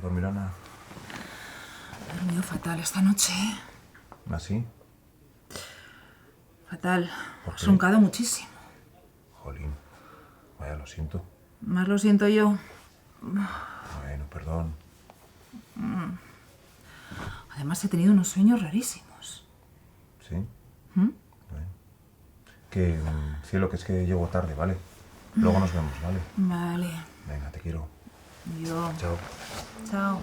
dormir, Ana? He dormido fatal esta noche. ¿Ah, sí? Fatal. ¿Por He qué? roncado muchísimo. Jolín. Vaya, lo siento. Más lo siento yo. Bueno, perdón. Además he tenido unos sueños rarísimos. ¿Sí? Bueno. Que, cielo, que es que llego tarde, ¿vale? Luego nos vemos, ¿vale? Vale. Venga, te quiero. Yo. Chao. Chao.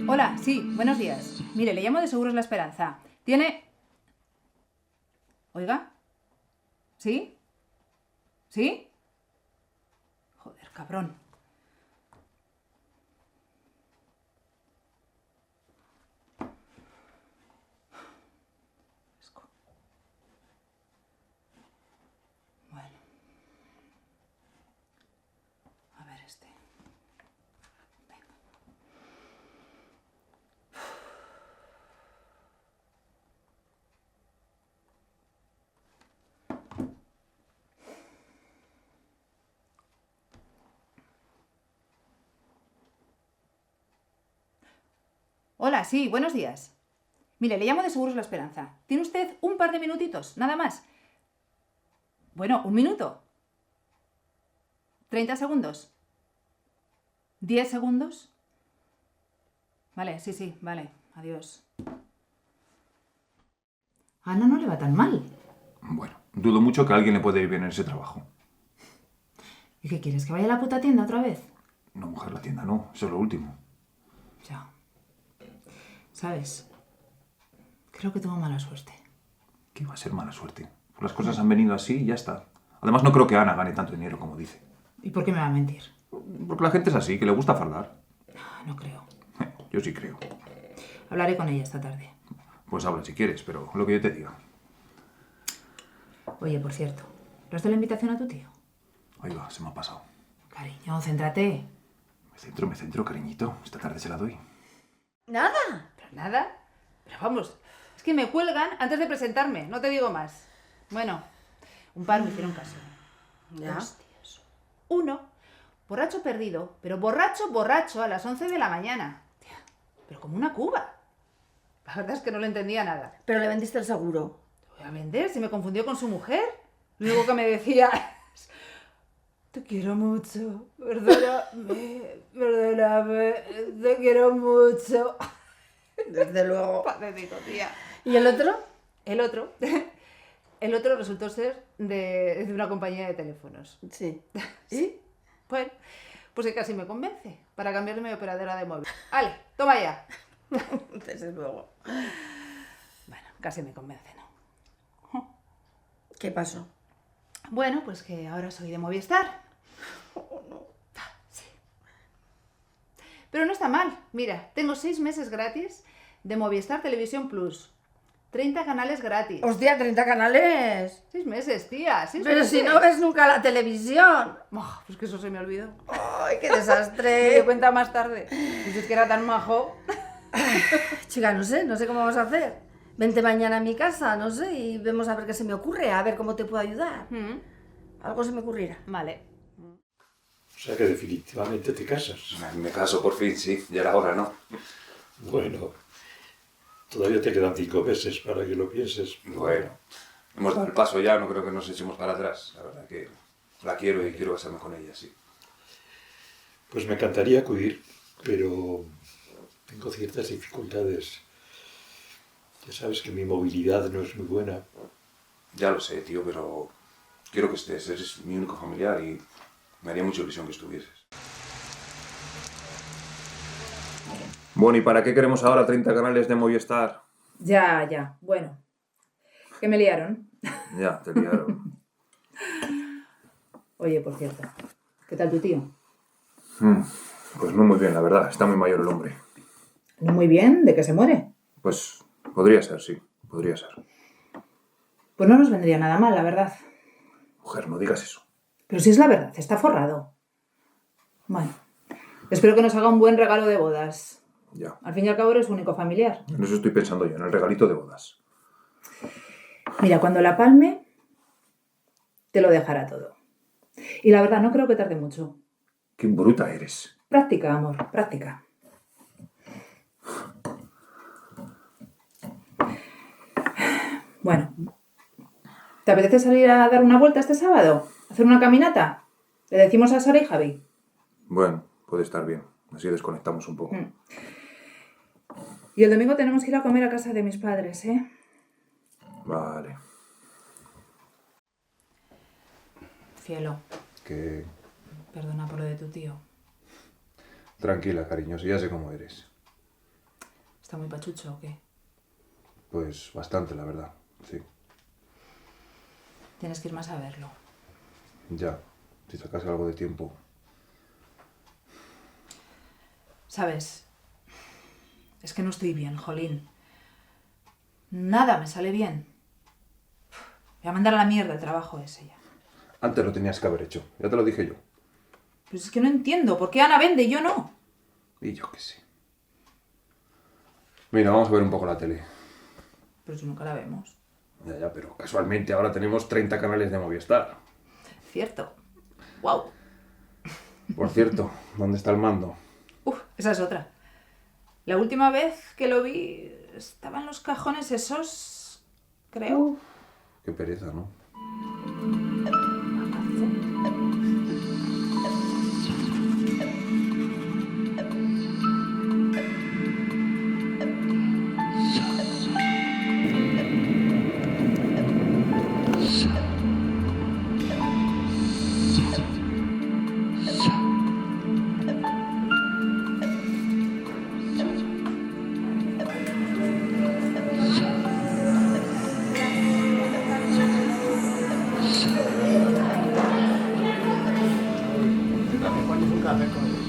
Hola, sí, buenos días. Mire, le llamo de Seguros La Esperanza. ¿Tiene...? Oiga. ¿Sí? ¿Sí? Joder, cabrón. Bueno. A ver este. Venga. Hola, sí, buenos días. Mire, le llamo de Seguros La Esperanza. ¿Tiene usted un par de minutitos? Nada más. Bueno, un minuto. 30 segundos. 10 segundos. Vale, sí, vale. Adiós. A Ana no le va tan mal. Bueno, dudo mucho que a alguien le pueda ir bien en ese trabajo. ¿Y qué quieres? ¿Que vaya a la puta tienda otra vez? No, mujer, la tienda no. Eso es lo último. Ya. ¿Sabes? Creo que tengo mala suerte. ¿Qué va a ser mala suerte? Pues las cosas han venido así y ya está. Además, no creo que Ana gane tanto dinero como dice. ¿Y por qué me va a mentir? Porque la gente es así, que le gusta fardar. No creo. Yo sí creo. Hablaré con ella esta tarde. Pues habla si quieres, pero lo que yo te diga. Oye, por cierto, ¿lo has de la invitación a tu tío? Ahí va, se me ha pasado. Cariño, céntrate. Me centro, cariñito. Esta tarde se la doy. ¿Nada? ¿Pero nada? Pero vamos, es que me cuelgan antes de presentarme, no te digo más. Bueno, un par me hicieron caso. Ya. Dos tíos. Uno, borracho perdido, pero borracho a las 11 de la mañana. Tía, pero como una cuba. La verdad es que no le entendía nada. Pero le vendiste el seguro. ¿Lo voy a vender? Se me confundió con su mujer. Lo único que me decía es, te quiero mucho, perdóname, te quiero mucho. Desde luego. Patético, tía. ¿Y el otro? El otro resultó ser de una compañía de teléfonos. Sí. ¿Y? Bueno, pues que casi me convence para cambiarle mi operadora de móvil. ¡Ale, toma ya! Desde luego. Bueno, casi me convence, ¿no? ¿Qué pasó? Bueno, pues que ahora soy de Movistar. Sí. Pero no está mal. Mira, tengo 6 meses gratis de Movistar Televisión Plus. 30 canales gratis. ¡Hostia, 30 canales! 6 meses, tía, 6 Pero meses. si no ves nunca la televisión. Pues que eso se me olvidó. ¡Ay, qué Me di desastre! cuenta más tarde. Dices que era tan majo. Chica, no sé cómo vamos a hacer. Vente mañana a mi casa, no sé, y vemos a ver qué se me ocurre, a ver cómo te puedo ayudar. Algo se me ocurrirá. Vale. O sea que definitivamente te casas. Me caso por fin, sí. Ya era hora, ¿no? Bueno, todavía te quedan 5 meses para que lo pienses. Bueno, hemos dado el paso ya, no creo que nos echemos para atrás. La verdad que la quiero y quiero casarme con ella, sí. Pues me encantaría acudir, pero tengo ciertas dificultades. Ya sabes que mi movilidad no es muy buena. Ya lo sé, tío, pero quiero que estés. Eres mi único familiar y me haría mucha ilusión que estuvieses. Bueno, ¿y para qué queremos ahora 30 canales de Movistar? Ya. Bueno. Que me liaron. Ya, te liaron. Oye, por cierto. ¿Qué tal tu tío? Pues no muy bien, la verdad. Está muy mayor el hombre. No muy bien. ¿De que se muere? Pues podría ser, sí. Podría ser. Pues no nos vendría nada mal, la verdad. Mujer, no digas eso. Pero si es la verdad, está forrado. Bueno. Espero que nos haga un buen regalo de bodas. Ya. Al fin y al cabo eres su único familiar. En eso estoy pensando yo, en el regalito de bodas. Mira, cuando la palme, te lo dejará todo. Y la verdad, no creo que tarde mucho. Qué bruta eres. Práctica, amor, práctica. Bueno, ¿te apetece salir a dar una vuelta este sábado? ¿Hacer una caminata? ¿Le decimos a Sara y Javi? Bueno, puede estar bien. Así desconectamos un poco. Y el domingo tenemos que ir a comer a casa de mis padres, ¿eh? Vale. Cielo, Que... perdona por lo de tu tío. Tranquila, cariño, si ya sé cómo eres. ¿Está muy pachucho o qué? Pues bastante, la verdad. Sí. Tienes que ir más a verlo. Ya. Si sacas algo de tiempo. ¿Sabes? Es que no estoy bien, jolín. Nada me sale bien. Voy a mandar a la mierda el trabajo ese ya. Antes lo tenías que haber hecho. Ya te lo dije yo. Pues es que no entiendo. ¿Por qué Ana vende y yo no? Y yo qué sé. Mira, vamos a ver un poco la tele. Pero si nunca la vemos. Ya, pero casualmente ahora tenemos 30 canales de Movistar. Cierto. Wow. Por cierto, ¿dónde está el mando? Esa es otra. La última vez que lo vi estaba en los cajones esos, creo. Qué pereza, ¿no?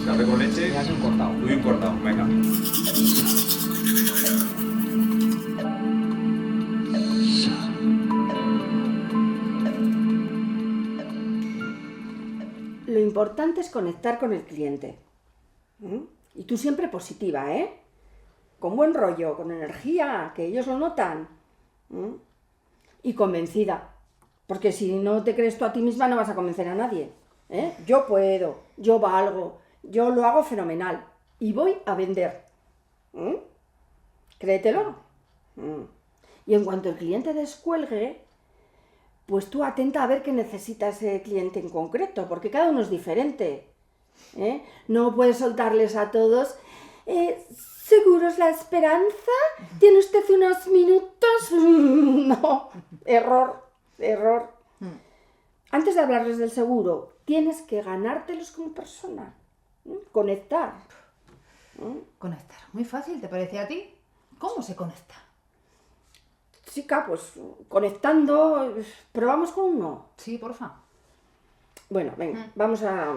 Café con leche y un cortado. Y un cortado, venga. Lo importante es conectar con el cliente. Y tú siempre positiva, ¿eh? Con buen rollo, con energía, que ellos lo notan. Y convencida. Porque si no te crees tú a ti misma no vas a convencer a nadie. Yo puedo, yo valgo, yo lo hago fenomenal. Y voy a vender. Créetelo. Y en cuanto el cliente descuelgue, pues tú atenta a ver qué necesita ese cliente en concreto, porque cada uno es diferente. No puedes soltarles a todos. ¿Seguros la esperanza? ¿Tiene usted unos minutos? No, error. Antes de hablarles del seguro, tienes que ganártelos como persona. Conectar. Conectar. Muy fácil, ¿te parece a ti? ¿Cómo se conecta? Chica, pues conectando. Probamos con uno. Sí, porfa. Bueno, venga, vamos a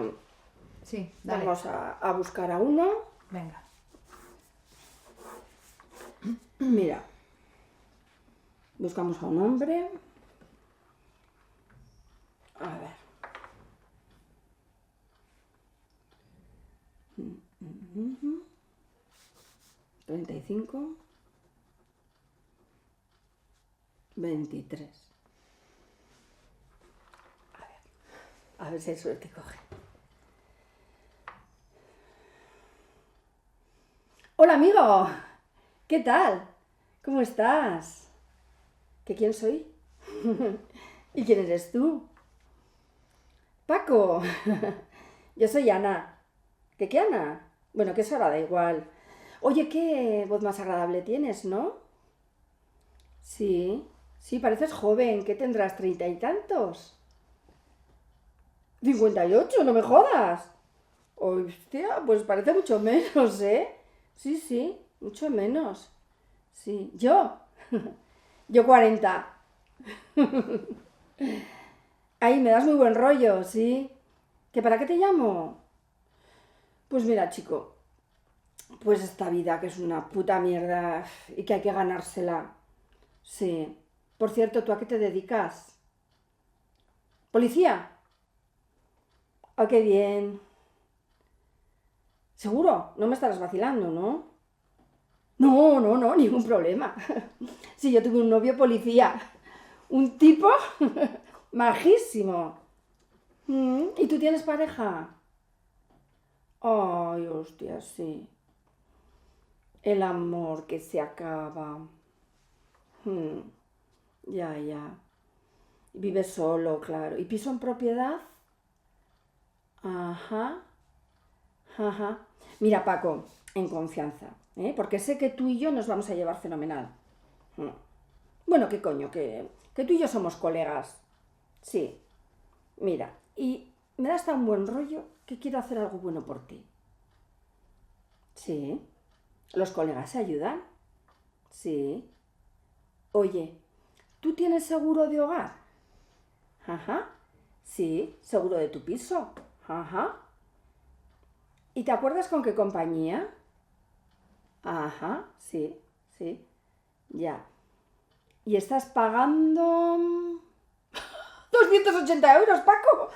buscar a uno. Venga. Mira, buscamos a un hombre. A ver. 35. 23. A ver. A ver si hay suerte coge. Hola, amigo. ¿Qué tal? ¿Cómo estás? ¿Que quién soy? ¿Y quién eres tú? Paco. Yo soy Ana. ¿Qué Ana? Bueno, que eso ahora da igual. Oye, qué voz más agradable tienes, ¿no? Sí, pareces joven. ¿Qué tendrás, 30 y tantos? 58, no me jodas. Hostia, pues parece mucho menos, ¿eh? Sí, mucho menos. Sí, yo 40. Ahí me das muy buen rollo, ¿sí? ¿Que para qué te llamo? Pues mira, chico, pues esta vida que es una puta mierda y que hay que ganársela. Sí. Por cierto, ¿tú a qué te dedicas? ¿Policía? ¡Ah, qué bien! ¿Seguro? No me estarás vacilando, ¿no? No, ningún problema. Sí, yo tuve un novio policía. Un tipo majísimo. ¿Y tú tienes pareja? Ay, hostia, sí. El amor que se acaba. Ya. Vive solo, claro. ¿Y piso en propiedad? Ajá. Mira, Paco, en confianza, ¿eh? Porque sé que tú y yo nos vamos a llevar fenomenal. Bueno, ¿qué coño? Que tú y yo somos colegas. Sí. Mira, y me das tan buen rollo que quiero hacer algo bueno por ti. Sí. ¿Los colegas se ayudan? Sí. Oye, ¿tú tienes seguro de hogar? Ajá. Sí, seguro de tu piso. Ajá. ¿Y te acuerdas con qué compañía? Ajá, sí. Ya. ¿Y estás pagando 280 euros, Paco?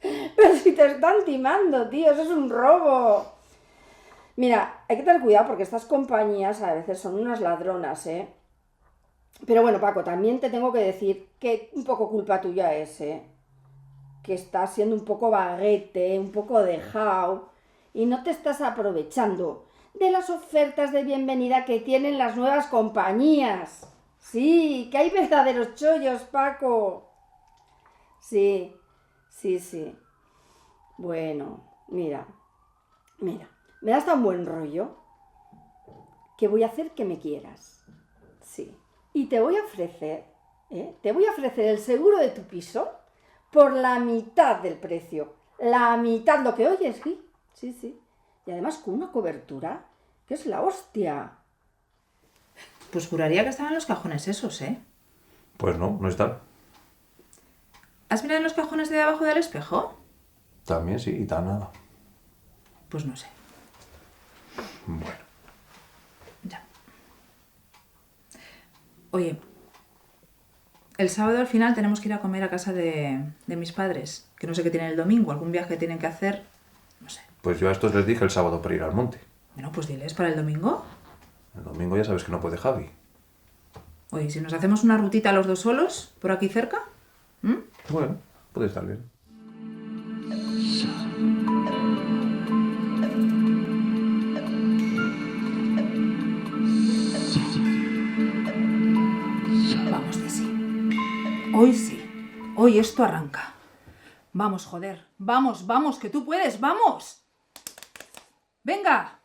Pero si te están timando, tío, eso es un robo. Mira, hay que tener cuidado porque estas compañías a veces son unas ladronas, ¿eh? Pero bueno, Paco, también te tengo que decir que un poco culpa tuya es, ¿eh? Que estás siendo un poco vaguete, un poco dejado y no te estás aprovechando de las ofertas de bienvenida que tienen las nuevas compañías. Sí, que hay verdaderos chollos, Paco. Sí. Bueno, mira, me das tan buen rollo que voy a hacer que me quieras. Sí. Y te voy a ofrecer, el seguro de tu piso por la mitad del precio. La mitad, lo que oyes, sí. Y además con una cobertura que es la hostia. Pues juraría que estaban en los cajones esos, ¿eh? Pues no están. ¿Has mirado en los cajones de abajo del espejo? También sí, y tan nada. Pues no sé. Bueno. Ya. Oye, el sábado al final tenemos que ir a comer a casa de mis padres, que no sé qué tienen el domingo, algún viaje tienen que hacer, no sé. Pues yo a estos les dije el sábado para ir al monte. Bueno, pues diles para el domingo. El domingo ya sabes que no puede Javi. Oye, si nos hacemos una rutita los dos solos, por aquí cerca. Bueno, puede estar bien. Vamos de sí. Hoy sí. Hoy esto arranca. Vamos, joder. Vamos, que tú puedes. ¡Vamos! ¡Venga!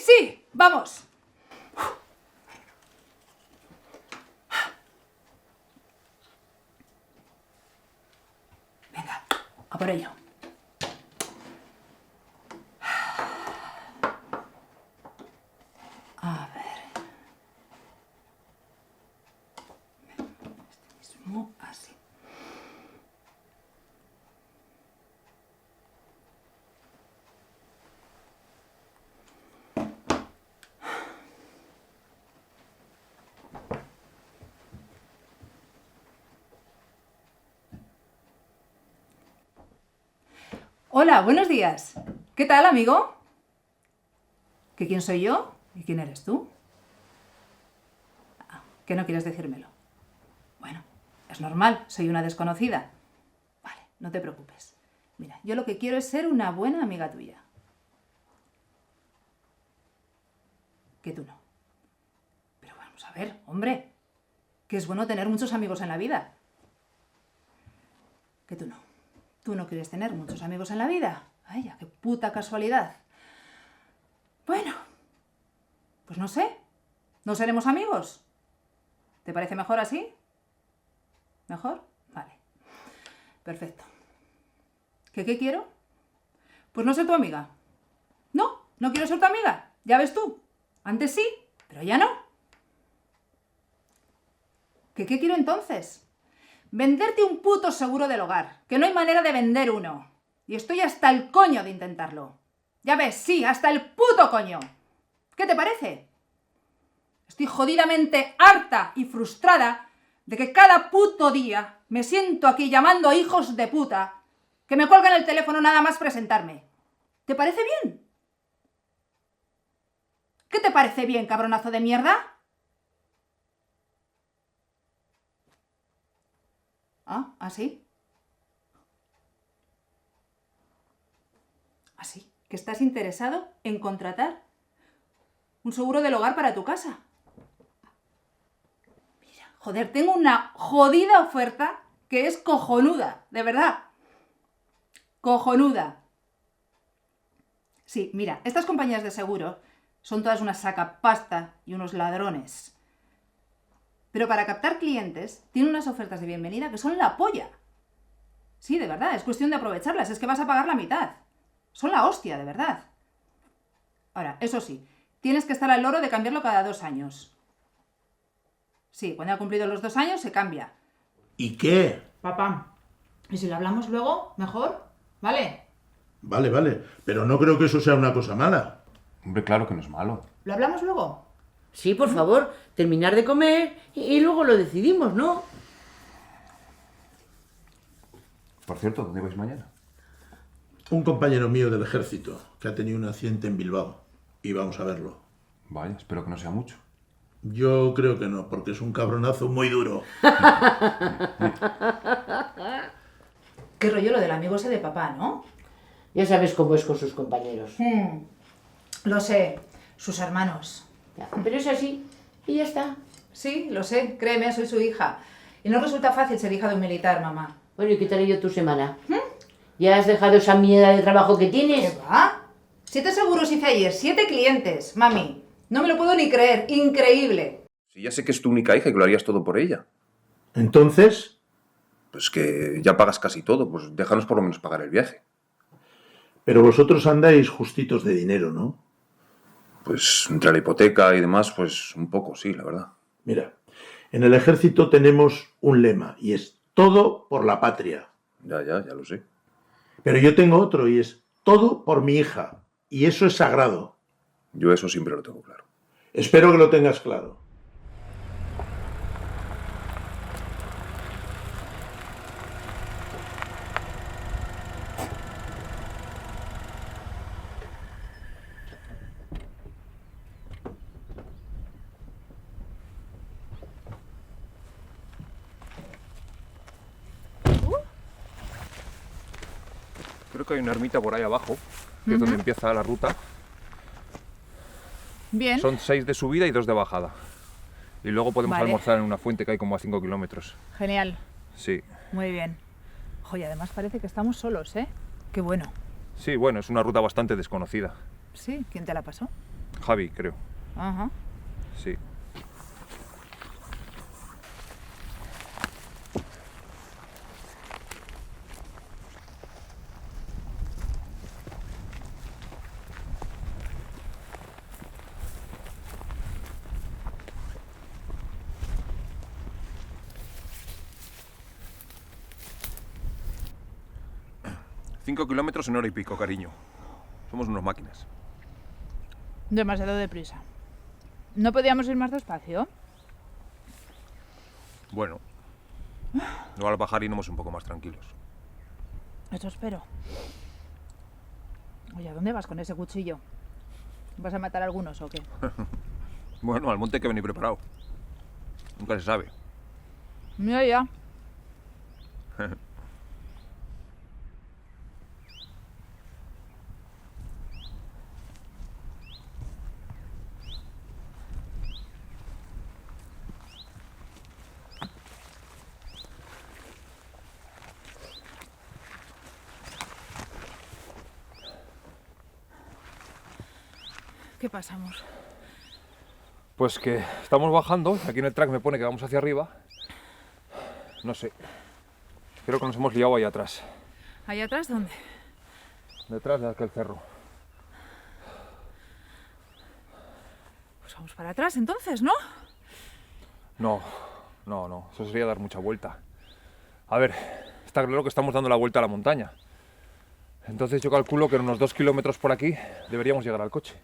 ¡Sí! ¡Vamos! Venga, a por ello. A ver. Este mismo, así. Hola, buenos días. ¿Qué tal, amigo? ¿Que quién soy yo? ¿Y quién eres tú? ¿Que no quieres decírmelo? Bueno, es normal, soy una desconocida. Vale, no te preocupes. Mira, yo lo que quiero es ser una buena amiga tuya. Que tú no. Pero vamos a ver, hombre, que es bueno tener muchos amigos en la vida. Que tú no. Tú no quieres tener muchos amigos en la vida. Vaya, qué puta casualidad. Bueno, pues no sé. ¿No seremos amigos? ¿Te parece mejor así? ¿Mejor? Vale. Perfecto. ¿Qué quiero? Pues no ser tu amiga. No, no quiero ser tu amiga. Ya ves tú. Antes sí, pero ya no. ¿Qué quiero entonces? Venderte un puto seguro del hogar, que no hay manera de vender uno. Y estoy hasta el coño de intentarlo. Ya ves, sí, hasta el puto coño. ¿Qué te parece? Estoy jodidamente harta y frustrada de que cada puto día me siento aquí llamando a hijos de puta que me cuelgan el teléfono nada más presentarme. ¿Te parece bien? ¿Qué te parece bien, cabronazo de mierda? Ah, ¿así? ¿Así? ¿Que estás interesado en contratar un seguro del hogar para tu casa? Mira, joder, tengo una jodida oferta que es cojonuda, de verdad. Cojonuda. Sí, mira, estas compañías de seguros son todas unas sacapasta y unos ladrones. Pero para captar clientes, tienen unas ofertas de bienvenida que son la polla. Sí, de verdad, es cuestión de aprovecharlas, es que vas a pagar la mitad. Son la hostia, de verdad. Ahora, eso sí, tienes que estar al loro de cambiarlo cada 2 años. Sí, cuando ha cumplido los 2 años se cambia. ¿Y qué? Papá, ¿y si lo hablamos luego? ¿Mejor? ¿Vale? Vale, vale, pero no creo que eso sea una cosa mala. Hombre, claro que no es malo. ¿Lo hablamos luego? Sí, por favor, terminar de comer y luego lo decidimos, ¿no? Por cierto, ¿dónde vais mañana? Un compañero mío del ejército que ha tenido un accidente en Bilbao y vamos a verlo. Vaya, espero que no sea mucho. Yo creo que no, porque es un cabronazo muy duro. Qué rollo lo del amigo ese de papá, ¿no? Ya sabes cómo es con sus compañeros. Lo sé, sus hermanos. Ya, pero es así y ya está. Sí, lo sé, créeme, soy su hija. Y no resulta fácil ser hija de un militar, mamá. Bueno, ¿y qué tal ha ido tu semana? ¿Ya has dejado esa mierda de trabajo que ¿Qué tienes? va? 7 seguros hice ayer, 7 clientes, mami. No me lo puedo ni creer, increíble. Si ya sé que es tu única hija y que lo harías todo por ella. Entonces, Pues que ya pagas casi todo, pues déjanos por lo menos pagar el viaje. pero vosotros andáis justitos de dinero, ¿no? Pues entre la hipoteca y demás, pues un poco, sí, la verdad. Mira, en el ejército tenemos un lema y es todo por la patria. Ya lo sé. Pero yo tengo otro y es todo por mi hija. Y eso es sagrado. Yo eso siempre lo tengo claro. Espero que lo tengas claro. Creo que hay una ermita por ahí abajo, que es donde empieza la ruta. Bien. Son 6 de subida y 2 de bajada. Y luego podemos Vale. almorzar en una fuente que hay como a 5 kilómetros. Genial, Sí. muy bien. Oye, además parece que estamos solos, ¿eh? Qué bueno. Sí, bueno, es una ruta bastante desconocida. Sí, ¿quién te la pasó? Javi, creo. Ajá. Sí. Cinco kilómetros en hora y pico, cariño. Somos unos máquinas. Demasiado deprisa. ¿No podíamos ir más despacio? Bueno, luego al bajar iremos un poco más tranquilos. Eso espero. Oye, ¿a dónde vas con ese cuchillo? ¿Vas a matar a algunos o qué? Bueno, al monte hay que venir preparado. Nunca se sabe. Mira ya. ¿Qué pasa, amor? Pues que estamos bajando, aquí en el track me pone que vamos hacia arriba. No sé. Creo que nos hemos liado ahí atrás. ¿Ahí atrás dónde? Detrás de aquel cerro. Pues vamos para atrás entonces, ¿no? No. Eso sería dar mucha vuelta. A ver, está claro que estamos dando la vuelta a la montaña. Entonces yo calculo que en unos 2 kilómetros por aquí deberíamos llegar al coche.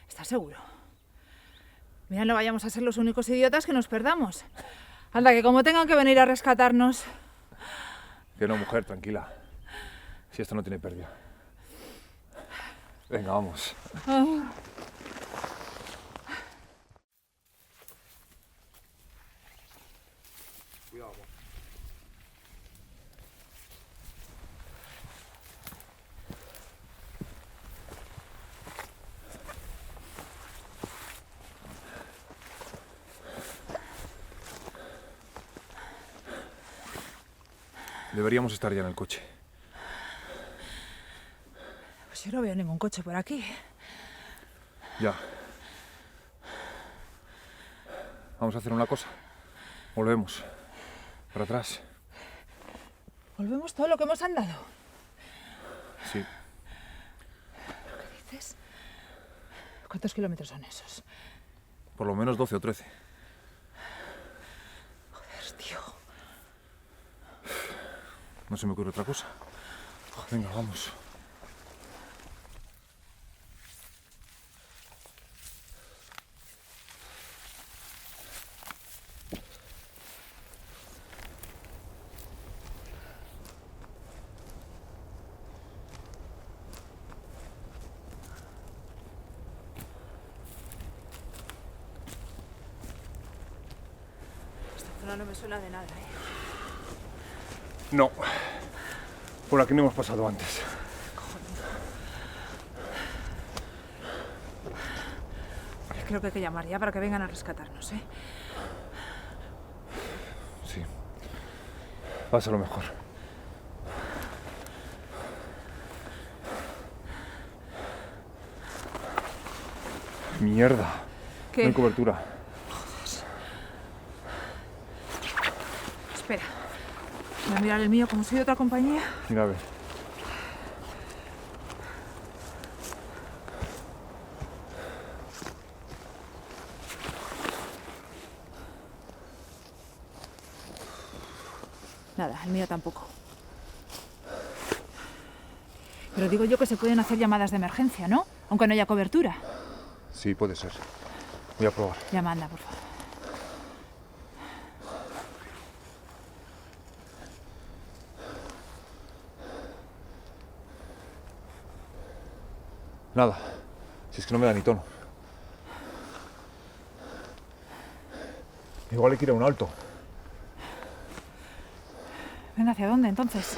¿Estás seguro? Mira, no vayamos a ser los únicos idiotas que nos perdamos. Anda, que como tengan que venir a rescatarnos. Que no, mujer, tranquila. Si esto no tiene pérdida. Venga, vamos. Cuidado, amor. Deberíamos estar ya en el coche. Pues yo no veo ningún coche por aquí. Ya. Vamos a hacer una cosa. Volvemos. Para atrás. ¿Volvemos todo lo que hemos andado? Sí. ¿Qué dices? ¿Cuántos kilómetros son esos? Por lo menos 12 o 13. Joder, tío. No se me ocurre otra cosa. Venga, vamos. Esta zona no me suena de nada, ¿eh? No. Por aquí no hemos pasado antes. Creo que hay que llamar ya para que vengan a rescatarnos, ¿eh? Sí. Pasa lo mejor. Mierda. ¿Qué? No hay cobertura. Espera. Voy a mirar el mío como soy de otra compañía. Mira, a ver. Nada, el mío tampoco. Pero digo yo que se pueden hacer llamadas de emergencia, ¿no? Aunque no haya cobertura. Sí, puede ser. Voy a probar. Llama, anda, por favor. Nada. Si es que no me da ni tono. Igual hay que ir a un alto. Venga, ¿hacia dónde entonces?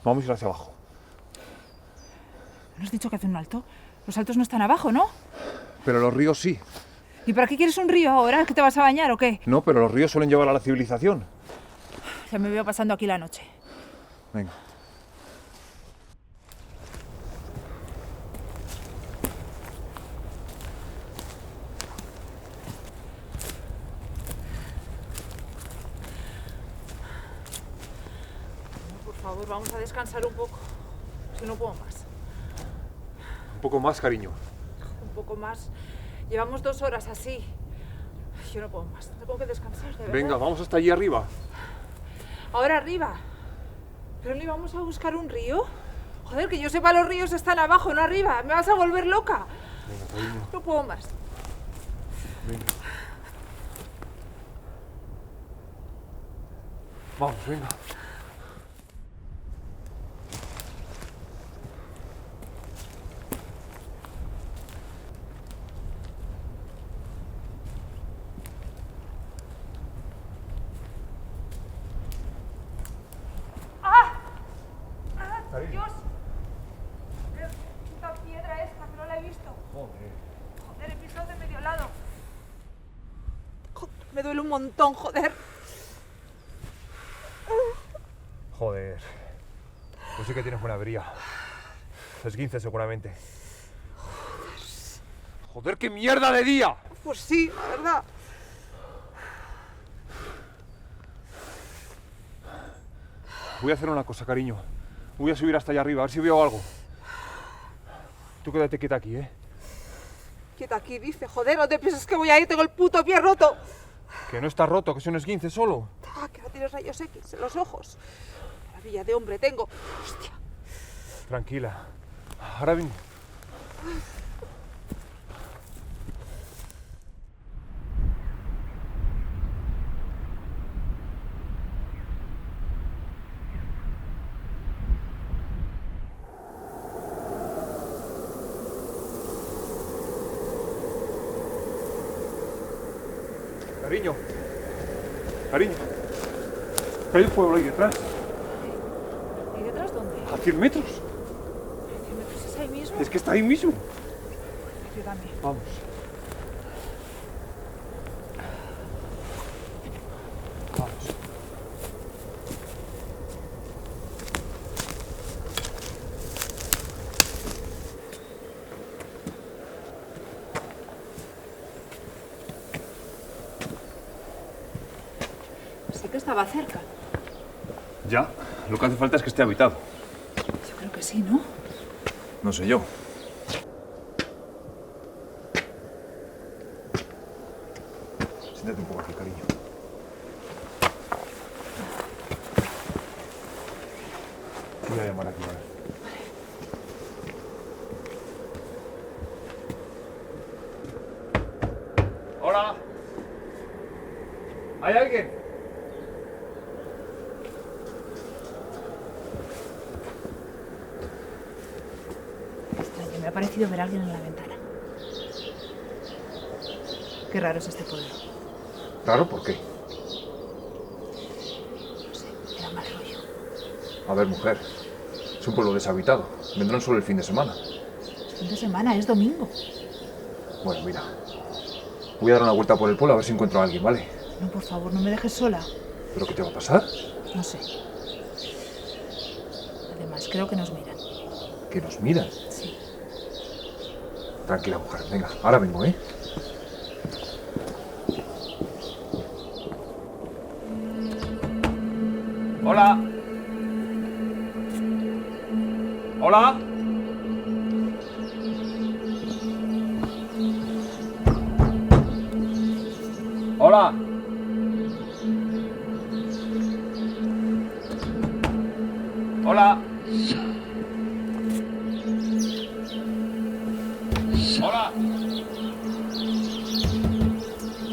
Vamos a ir hacia abajo. ¿No has dicho que hace un alto? Los altos no están abajo, ¿no? Pero los ríos sí. ¿Y para qué quieres un río ahora? ¿Que te vas a bañar o qué? No, pero los ríos suelen llevar a la civilización. Ya me veo pasando aquí la noche. Venga. Por favor, vamos a descansar un poco. Es que no puedo más. Un poco más, cariño. Un poco más. Llevamos 2 horas así. Yo no puedo más. Tengo que descansar, de verdad. Venga, vamos hasta allí arriba. Ahora arriba. ¿Pero no íbamos a buscar un río? Joder, que yo sepa, los ríos están abajo, no arriba. Me vas a volver loca. Venga, cariño. No puedo más. Venga. Vamos, venga. Dios. Puta piedra esta, que no la he visto. Joder, he pisado de medio lado. Joder, me duele un montón, joder. Joder. Pues sí que tienes buena avería. Esguince seguramente. Joder, qué mierda de día. Pues sí, la verdad. Voy a hacer una cosa, cariño. Voy a subir hasta allá arriba, a ver si veo algo. Tú quédate quieta aquí, ¿eh? Quieta aquí, dice. Joder, ¿dónde piensas que voy a ir? Tengo el puto pie roto. Que no está roto, que es un esguince solo. Ah, que no tienes rayos X en los ojos. Maravilla de hombre tengo. Hostia. Tranquila. Ahora vengo. Cariño. Cariño. Que hay un pueblo ahí detrás. ¿Y detrás dónde? A 100 metros. ¿100 metros es ahí mismo? Es que está ahí mismo. Ayúdame. Vamos. Vamos. Sí que estaba cerca. Ya, lo que hace falta es que esté habitado. Yo creo que sí, ¿no? No sé yo. Siéntate un poco aquí, cariño. Voy a llamar aquí, ¿vale? Hola. ¿Hay alguien? Extraño, me ha parecido ver a alguien en la ventana. Qué raro es este pueblo. Claro, ¿por qué? No sé, era mal rollo. A ver, mujer. Es un pueblo deshabitado. Vendrán solo el fin de semana. Es fin de semana, es domingo. Bueno, mira. Voy a dar una vuelta por el pueblo a ver si encuentro a alguien, ¿vale? No, por favor, no me dejes sola. ¿Pero qué te va a pasar? No sé. Además, creo que nos miran. Que nos miran. Sí. Tranquila, mujer. Venga, ahora vengo, ¿eh? Hola. Hola. Hola. Hola. Hola.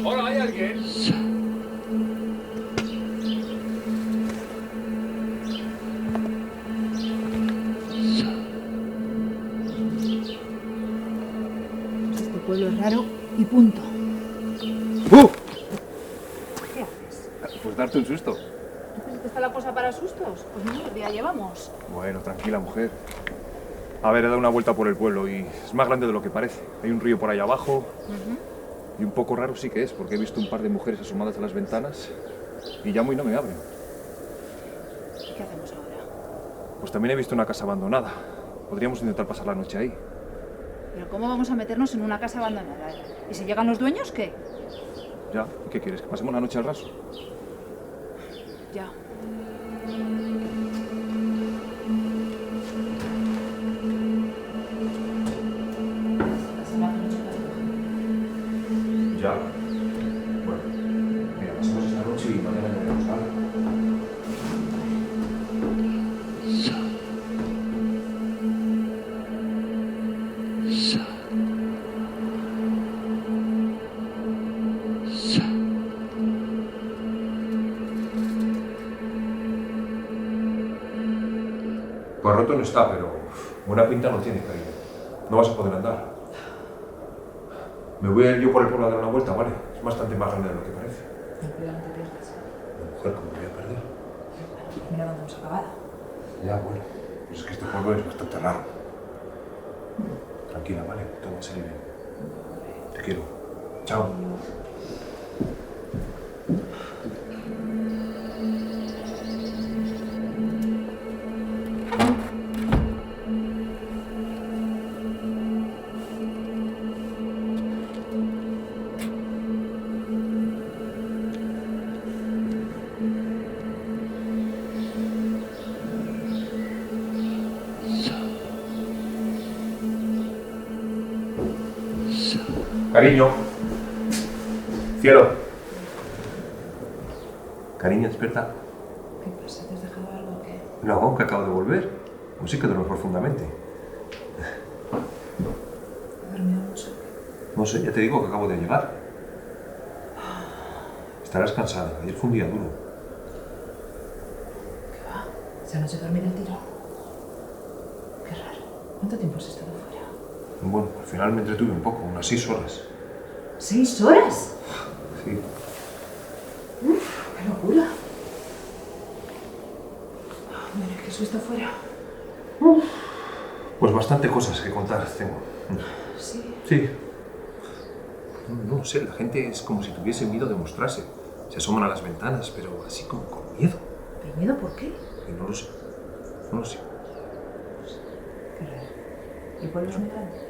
Hola, ¿hay alguien? Este pueblo es raro y punto. ¡Uh! ¿Qué haces? Pues darte un susto. ¿No crees que está la cosa para sustos? Pues menudo día llevamos. Bueno, tranquila, mujer. A ver, he dado una vuelta por el pueblo y es más grande de lo que parece. Hay un río por ahí abajo. Y un poco raro sí que es, porque he visto un par de mujeres asomadas a las ventanas y llamo y no me abren. ¿Y qué hacemos ahora? Pues también he visto una casa abandonada. Podríamos intentar pasar la noche ahí. ¿Pero cómo vamos a meternos en una casa abandonada? ¿Y si llegan los dueños, qué? ¿Ya? ¿Y qué quieres? ¿Que pasemos la noche al raso? Ya. Ya. Bueno, mira, pasamos esta noche y mañana nos vemos, ¿vale? Pues roto no está, pero buena pinta no tiene, cariño. No vas a poder andar. Me voy a ir yo por el pueblo a dar una vuelta, ¿vale? Es bastante más grande de lo que parece. Ten cuidado, no te pierdas. Mujer, ¿cómo me voy a perder? Mira dónde hemos acabado. Ya, bueno. Pues es que este pueblo es bastante raro. Tranquila, ¿vale? Todo va a salir bien. Te quiero. Chao. Cariño. Cielo. Cariño, despierta. ¿Qué pasa? ¿Te has dejado algo o qué? No, que acabo de volver. Pues sí que duermo profundamente. ¿Has dormido mucho? No sé, ya te digo que acabo de llegar. Estarás cansada. Ayer fue un día duro. ¿Qué va? Esa noche dormí del tiro. Qué raro. ¿Cuánto tiempo has estado fuera? Bueno, al final me entretuve un poco, unas 6 horas. ¿6 horas? Sí. ¡Qué locura! Bueno, ¿qué has visto fuera? Pues bastante cosas que contar tengo. Sí. Sí. No sé, la gente es como si tuviese miedo de mostrarse. Se asoman a las ventanas, pero así como con miedo. ¿Pero miedo por qué? Y no lo sé. No lo sé. Qué raro. ¿Y el pueblo es muy grande?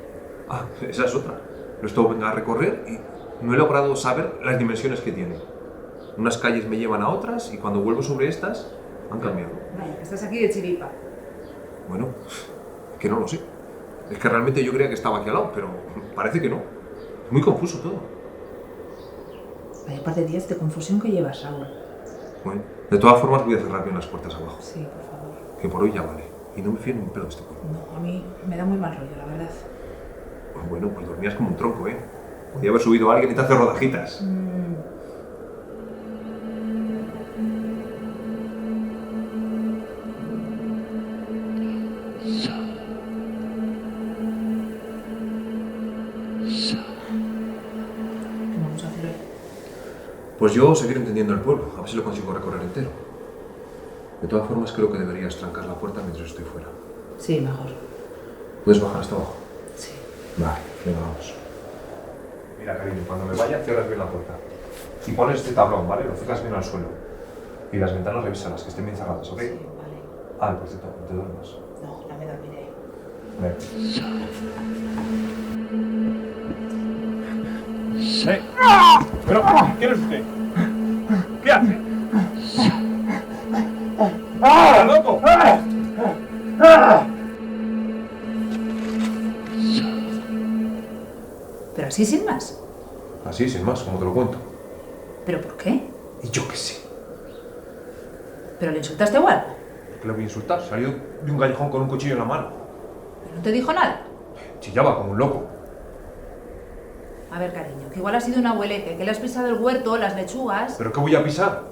Ah, esa es otra. Lo he estado a recorrer y no he logrado saber las dimensiones que tiene. Unas calles me llevan a otras y cuando vuelvo sobre estas han cambiado. Vaya, que estás aquí de chiripa. Bueno, que no lo sé. Es que realmente yo creía que estaba aquí al lado, pero parece que no. Es muy confuso todo. Vaya par de días de confusión que llevas, Raúl. Bueno, de todas formas voy a cerrar bien las puertas abajo. Sí, por favor. Que por hoy ya vale. Y no me fío ni un pelo de este pueblo. No, a mí me da muy mal rollo, la verdad. Bueno, pues dormías como un tronco, ¿eh? Podía haber subido a alguien y te hace rodajitas. ¿Qué vamos a hacer hoy? Pues yo seguir entendiendo el pueblo, a ver si lo consigo recorrer entero. De todas formas, creo que deberías trancar la puerta mientras estoy fuera. Sí, mejor. ¿Puedes bajar hasta abajo? Sí. Vale, venga, vamos. Mira, cariño, cuando me vaya, cierras bien la puerta. Y pones este tablón, ¿vale? Lo fijas bien al suelo. Y las ventanas revísalas, que estén bien cerradas, ¿ok? Sí, vale. Ah, por cierto, no te duermas. No, no me dormiré. ¿Pero quién es usted? ¿Qué hace? ¡Ah, loco! Pero así sin más. Así, sin más, como te lo cuento. ¿Pero por qué? Y yo qué sé. ¿Pero le insultaste o algo? ¿Por qué le voy a insultar? Salió de un callejón con un cuchillo en la mano. ¿Pero no te dijo nada? Chillaba como un loco. A ver, cariño, que igual ha sido un abuelete, que le has pisado el huerto, las lechugas... ¿Pero qué voy a pisar?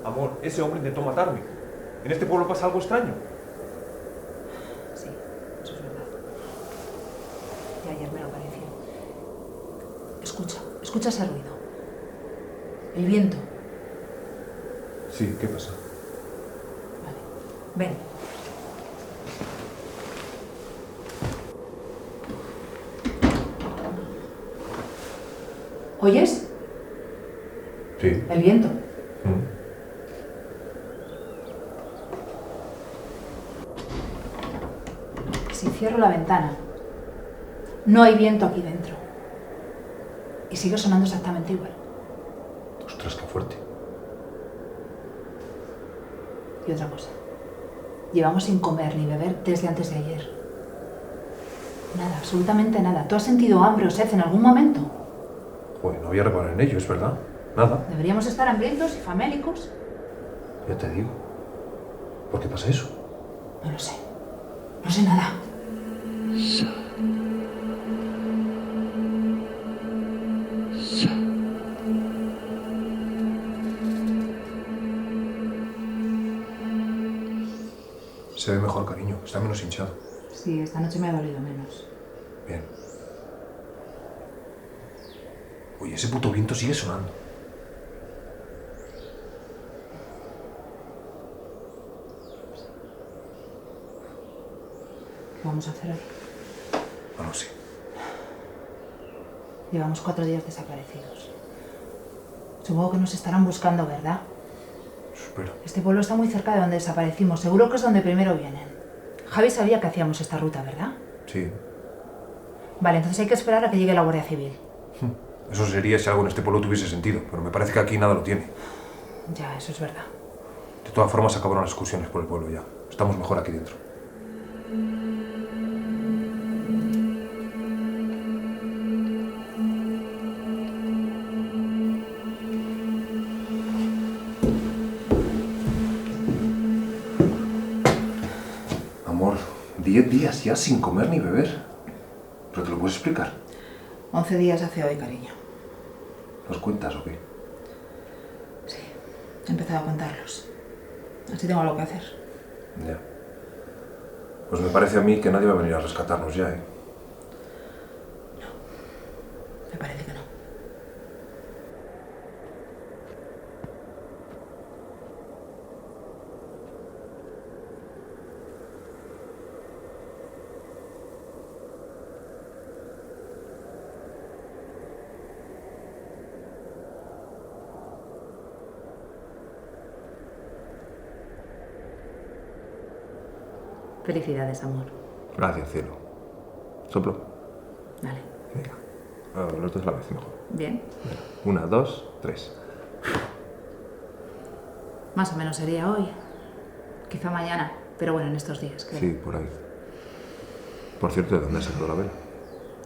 Amor, ese hombre intentó matarme. ¿En este pueblo pasa algo extraño? Sí, eso es verdad. Y ayer me lo pareció. Escucha ese ruido. El viento. Sí, ¿qué pasa? Vale. Ven. ¿Oyes? Sí. El viento. Si cierro la ventana, no hay viento aquí dentro. Y sigue sonando exactamente igual. Ostras, qué fuerte. Y otra cosa. Llevamos sin comer ni beber desde antes de ayer. Nada, absolutamente nada. ¿Tú has sentido hambre o sed en algún momento? Joder, no había reparado en ello, es verdad. Nada. Deberíamos estar hambrientos y famélicos. Ya te digo. ¿Por qué pasa eso? No lo sé. No sé nada. Se ve mejor, cariño. Está menos hinchado. Sí, esta noche me ha dolido menos. Bien. Oye, ese puto viento sigue sonando. ¿Qué vamos a hacer hoy? Bueno, sí. Llevamos 4 días desaparecidos. Supongo que nos estarán buscando, ¿verdad? Espero. Este pueblo está muy cerca de donde desaparecimos. Seguro que es donde primero vienen. Javi sabía que hacíamos esta ruta, ¿verdad? Sí. Vale, entonces hay que esperar a que llegue la Guardia Civil. Eso sería si algo en este pueblo tuviese sentido, pero me parece que aquí nada lo tiene. Ya, eso es verdad. De todas formas, acabaron las excursiones por el pueblo ya. Estamos mejor aquí dentro. Amor, 10 días ya sin comer ni beber. ¿Pero te lo puedes explicar? 11 días hace hoy, cariño. ¿Los cuentas o qué? Sí, he empezado a contarlos. Así tengo algo que hacer. Ya. Pues me parece a mí que nadie va a venir a rescatarnos ya, ¿eh? Me parece que no. Felicidades, amor. Gracias, cielo. Soplo. Vale. Venga. Los dos a la vez, mejor. Bien. 1, 2, 3. Más o menos sería hoy. Quizá mañana. Pero bueno, en estos días, creo. Sí, por ahí. Por cierto, ¿de dónde has sacado la vela?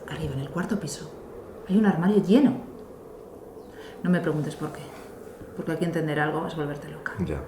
Arriba, en el 4.º piso. Hay un armario lleno. No me preguntes por qué. Porque aquí entender algo vas a volverte loca. Ya.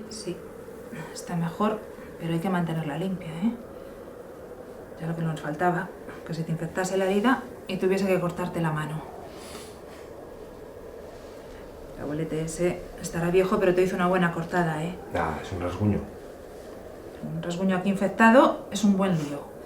Sí, está mejor, pero hay que mantenerla limpia, ¿eh? Ya lo que nos faltaba, que se te infectase la herida y tuviese que cortarte la mano. El abuelete ese estará viejo, pero te hizo una buena cortada, ¿eh? Ya, es un rasguño. Un rasguño aquí infectado es un buen lío.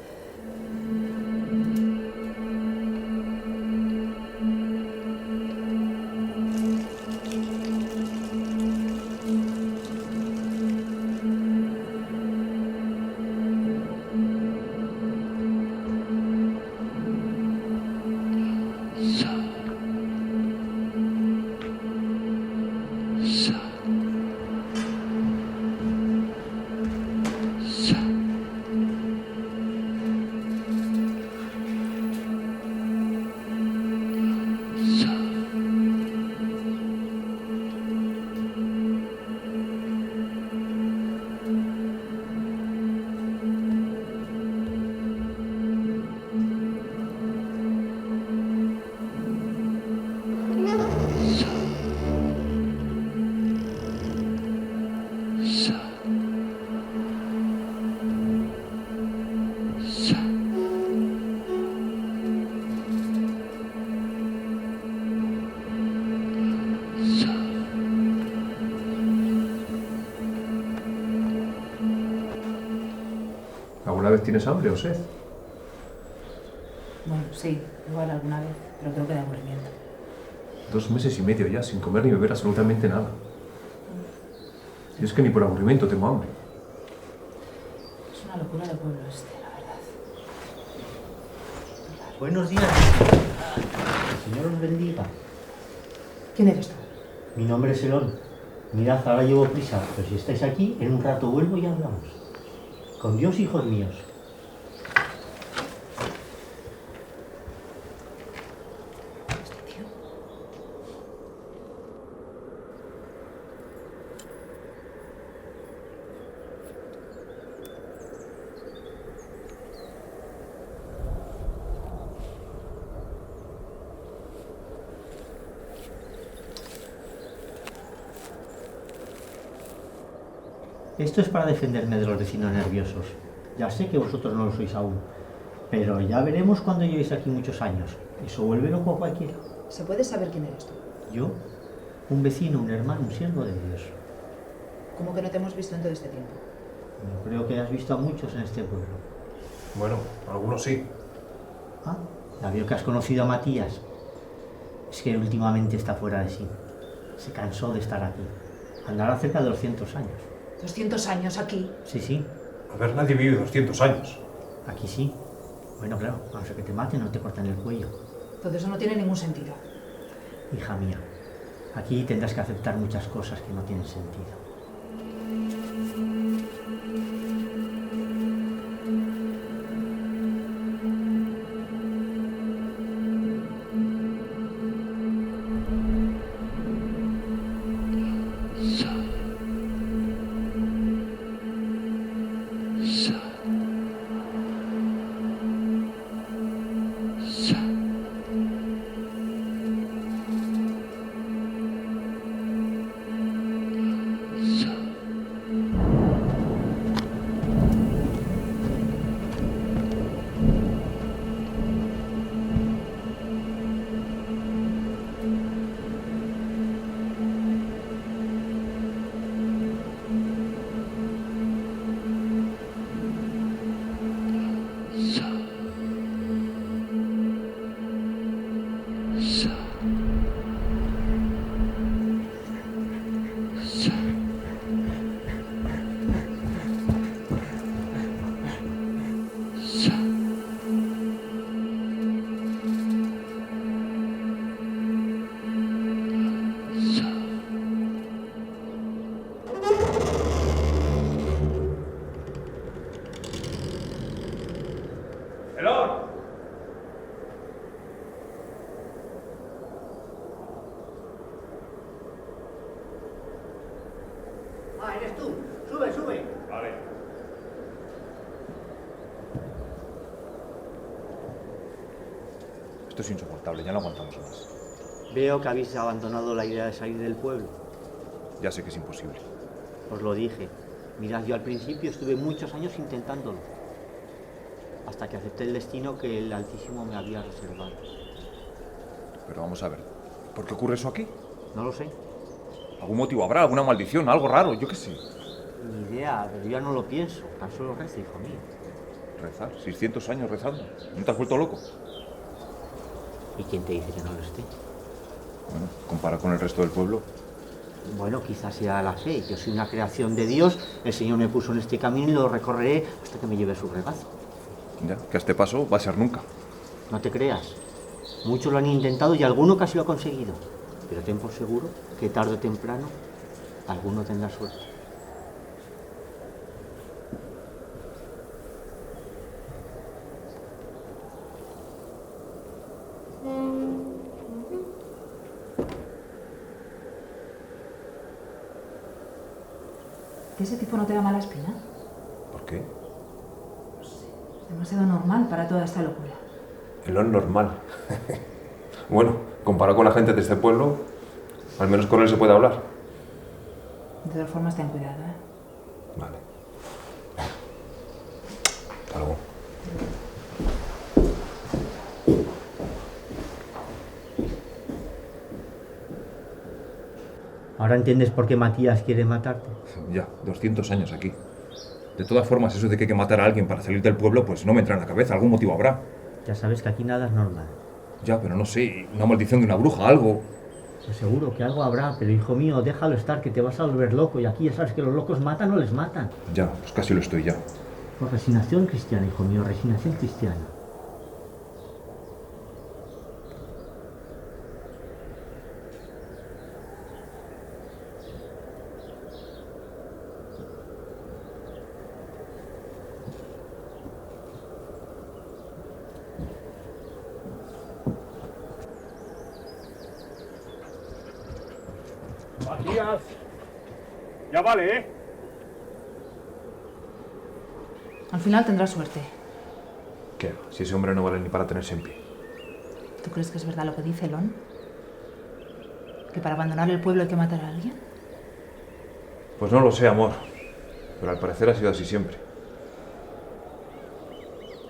vez tienes hambre o sed? Bueno, sí, igual alguna vez, pero creo que de aburrimiento. 2 meses y medio ya, sin comer ni beber absolutamente nada. Y es que ni por aburrimiento tengo hambre. Es una locura de pueblo este, la verdad. Buenos días. El Señor os bendiga. ¿Quién eres tú? Mi nombre es Elón. Mirad, ahora llevo prisa, pero si estáis aquí, en un rato vuelvo y hablamos. Con Dios, hijos míos. Este tío. Esto es para defenderme de los vecinos nerviosos. Ya sé que vosotros no lo sois aún, pero ya veremos cuando llevéis aquí muchos años. Eso vuelve loco a cualquiera. ¿Se puede saber quién eres tú? Yo, un vecino, un hermano, un siervo de Dios. ¿Cómo que no te hemos visto en todo este tiempo? Yo creo que has visto a muchos en este pueblo. Bueno, algunos sí. Ah, ya veo que has conocido a Matías. Es que últimamente está fuera de sí. Se cansó de estar aquí. Andará cerca de 200 años. 200 años aquí. Sí, sí, A ver, nadie vive 200 años. aquí sí. Bueno, claro, a no ser que te maten o te corten el cuello. Todo eso no tiene ningún sentido. Hija mía, aquí tendrás que aceptar muchas cosas que no tienen sentido. Ah, eres tú. Sube, sube. Vale. Esto es insoportable, ya no aguantamos más. Veo que habéis abandonado la idea de salir del pueblo. Ya sé que es imposible. Os lo dije. Mirad, yo al principio estuve muchos años intentándolo. Hasta que acepté el destino que el Altísimo me había reservado. Pero vamos a ver, ¿por qué ocurre eso aquí? No lo sé. ¿Algún motivo habrá? ¿Alguna maldición? ¿Algo raro? Yo qué sé. Ni idea, pero yo ya no lo pienso. Tan solo rezo, hijo mío. Rezar, 600 años rezando. ¿No te has vuelto loco? ¿Y quién te dice que no lo esté? Bueno, compara con el resto del pueblo. Bueno, quizás sea la fe. Yo soy una creación de Dios. El Señor me puso en este camino y lo recorreré hasta que me lleve a su regazo. Ya, que a este paso va a ser nunca. No te creas. Muchos lo han intentado y alguno casi lo ha conseguido. Pero ten por seguro que tarde o temprano alguno tendrá suerte. ¿Que ese tipo no te da mala espina? ¿Por qué? Es demasiado normal para toda esta locura. En lo normal. Bueno, comparado con la gente de este pueblo, al menos con él se puede hablar. De todas formas, ten cuidado, ¿eh? Vale. Hasta luego. ¿Ahora entiendes por qué Matías quiere matarte? Ya, 200 años aquí. De todas formas, eso de que hay que matar a alguien para salir del pueblo, pues no me entra en la cabeza. Algún motivo habrá. Ya sabes que aquí nada es normal. Ya, pero no sé, una maldición de una bruja, algo. Pues seguro que algo habrá, pero hijo mío, déjalo estar, que te vas a volver loco. Y aquí ya sabes que los locos matan o les matan. Ya, pues casi lo estoy ya. Pues resignación cristiana, hijo mío, resignación cristiana. Matías, ya vale, ¿eh? Al final tendrás suerte. ¿Qué? Si ese hombre no vale ni para tenerse en pie. ¿Tú crees que es verdad lo que dice Elon? ¿Que para abandonar el pueblo hay que matar a alguien? Pues no lo sé, amor. Pero al parecer ha sido así siempre.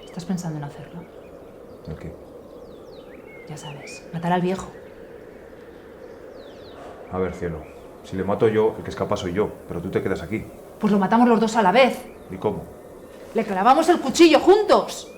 ¿Estás pensando en hacerlo? ¿El qué? Ya sabes, matar al viejo. A ver, cielo. Si le mato yo, el que escapa soy yo. Pero tú te quedas aquí. Pues lo matamos los dos a la vez. ¿Y cómo? Le clavamos el cuchillo juntos.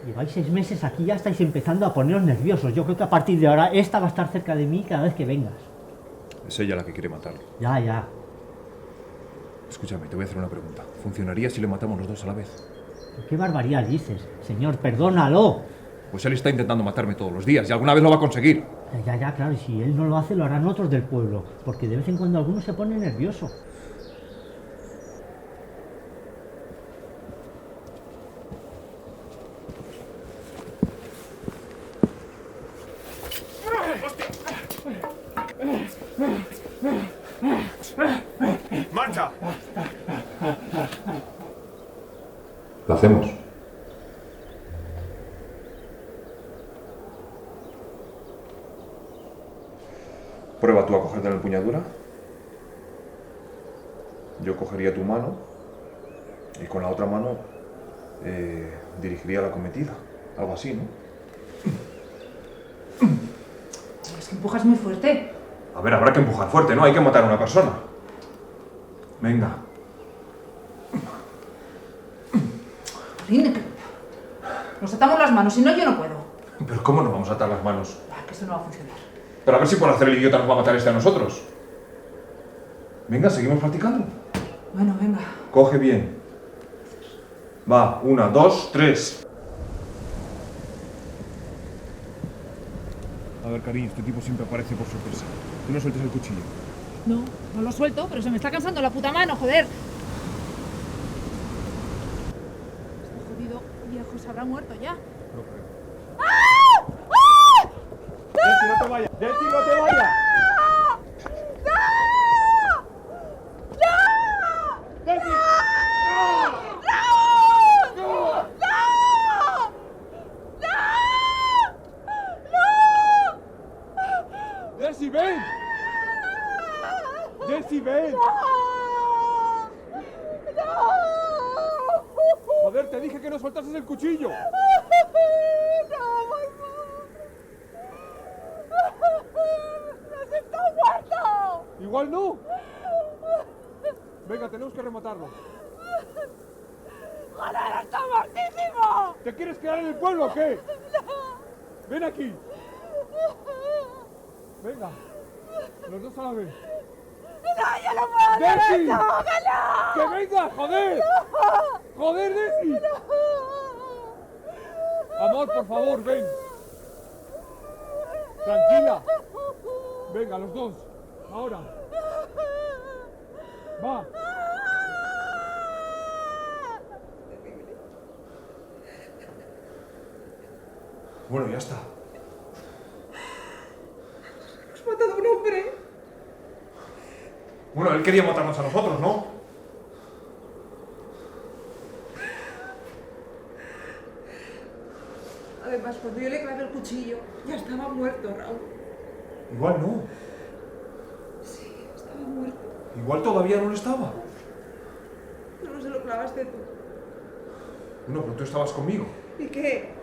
Lleváis 6 meses aquí y ya estáis empezando a poneros nerviosos. Yo creo que a partir de ahora esta va a estar cerca de mí cada vez que vengas. Es ella la que quiere matarlo. Ya. Escúchame, te voy a hacer una pregunta. ¿Funcionaría si le matamos los dos a la vez? ¿Qué barbaridad dices? Señor, perdónalo. Pues él está intentando matarme todos los días y alguna vez lo va a conseguir. Ya, claro, y si él no lo hace, lo harán otros del pueblo. Porque de vez en cuando alguno se pone nervioso. ¡Marcha! ¿Lo hacemos? Prueba tú a cogerte la empuñadura. Yo cogería tu mano y con la otra mano dirigiría la cometida. Algo así, ¿no? Es que empujas muy fuerte. A ver, habrá que empujar fuerte, ¿no? Hay que matar a una persona. Venga. Jolín, nos atamos las manos, si no yo no puedo. Pero ¿cómo nos vamos a atar las manos? Que esto no va a funcionar. Pero a ver si por hacer el idiota nos va a matar este a nosotros. Venga, seguimos practicando. Bueno, venga. Coge bien. Va, 1, 2, 3. A ver, cariño, este tipo siempre aparece por sorpresa. Tú no sueltes el cuchillo. No lo suelto, pero se me está cansando la puta mano, joder. Este jodido viejo se habrá muerto ya. No creo. ¡Ah! ¡Delcy, no te vayas! ¡Delcy, no te vayas! ¡Delcy! ¡Delcy, ven! ¡Delcy, ven! Joder, te dije que no soltases el cuchillo. ¡Está muerto! Igual no. Venga, tenemos que rematarlo. ¡Joder, está muertísimo! ¿Te quieres quedar en el pueblo o qué? Ven aquí. Venga. Los dos a la vez. ¡No, yo no puedo hacer ¡Delcy! esto! ¡Que no! ¡Que venga, joder! ¡No! ¡Joder, Delcy! Amor, por favor, ven. Tranquila. Venga, los dos. Ahora. Va. Bueno, ya está. Hemos matado a un hombre. Bueno, él quería matarnos a nosotros, ¿no? cuando yo le clavé el cuchillo, ya estaba muerto, Raúl. Igual no. Sí, estaba muerto. Igual todavía no lo estaba. Pero no se lo clavaste tú. No, pero tú estabas conmigo. ¿Y qué?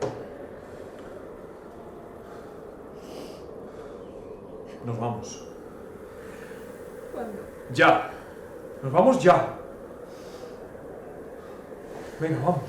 Nos vamos. ¿Cuándo? ¡Ya! ¡Nos vamos ya! Venga, vamos.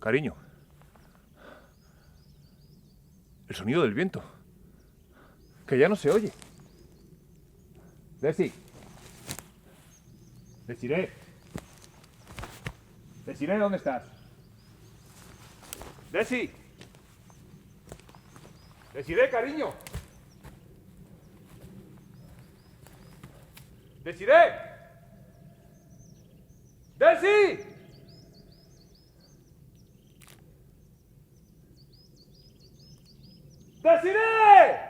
Cariño. El sonido del viento. Que ya no se oye. Desi. Desiree. Desiree, ¿dónde estás? Desi. Desiree, cariño. Desiree. Desi. ¡Desiree!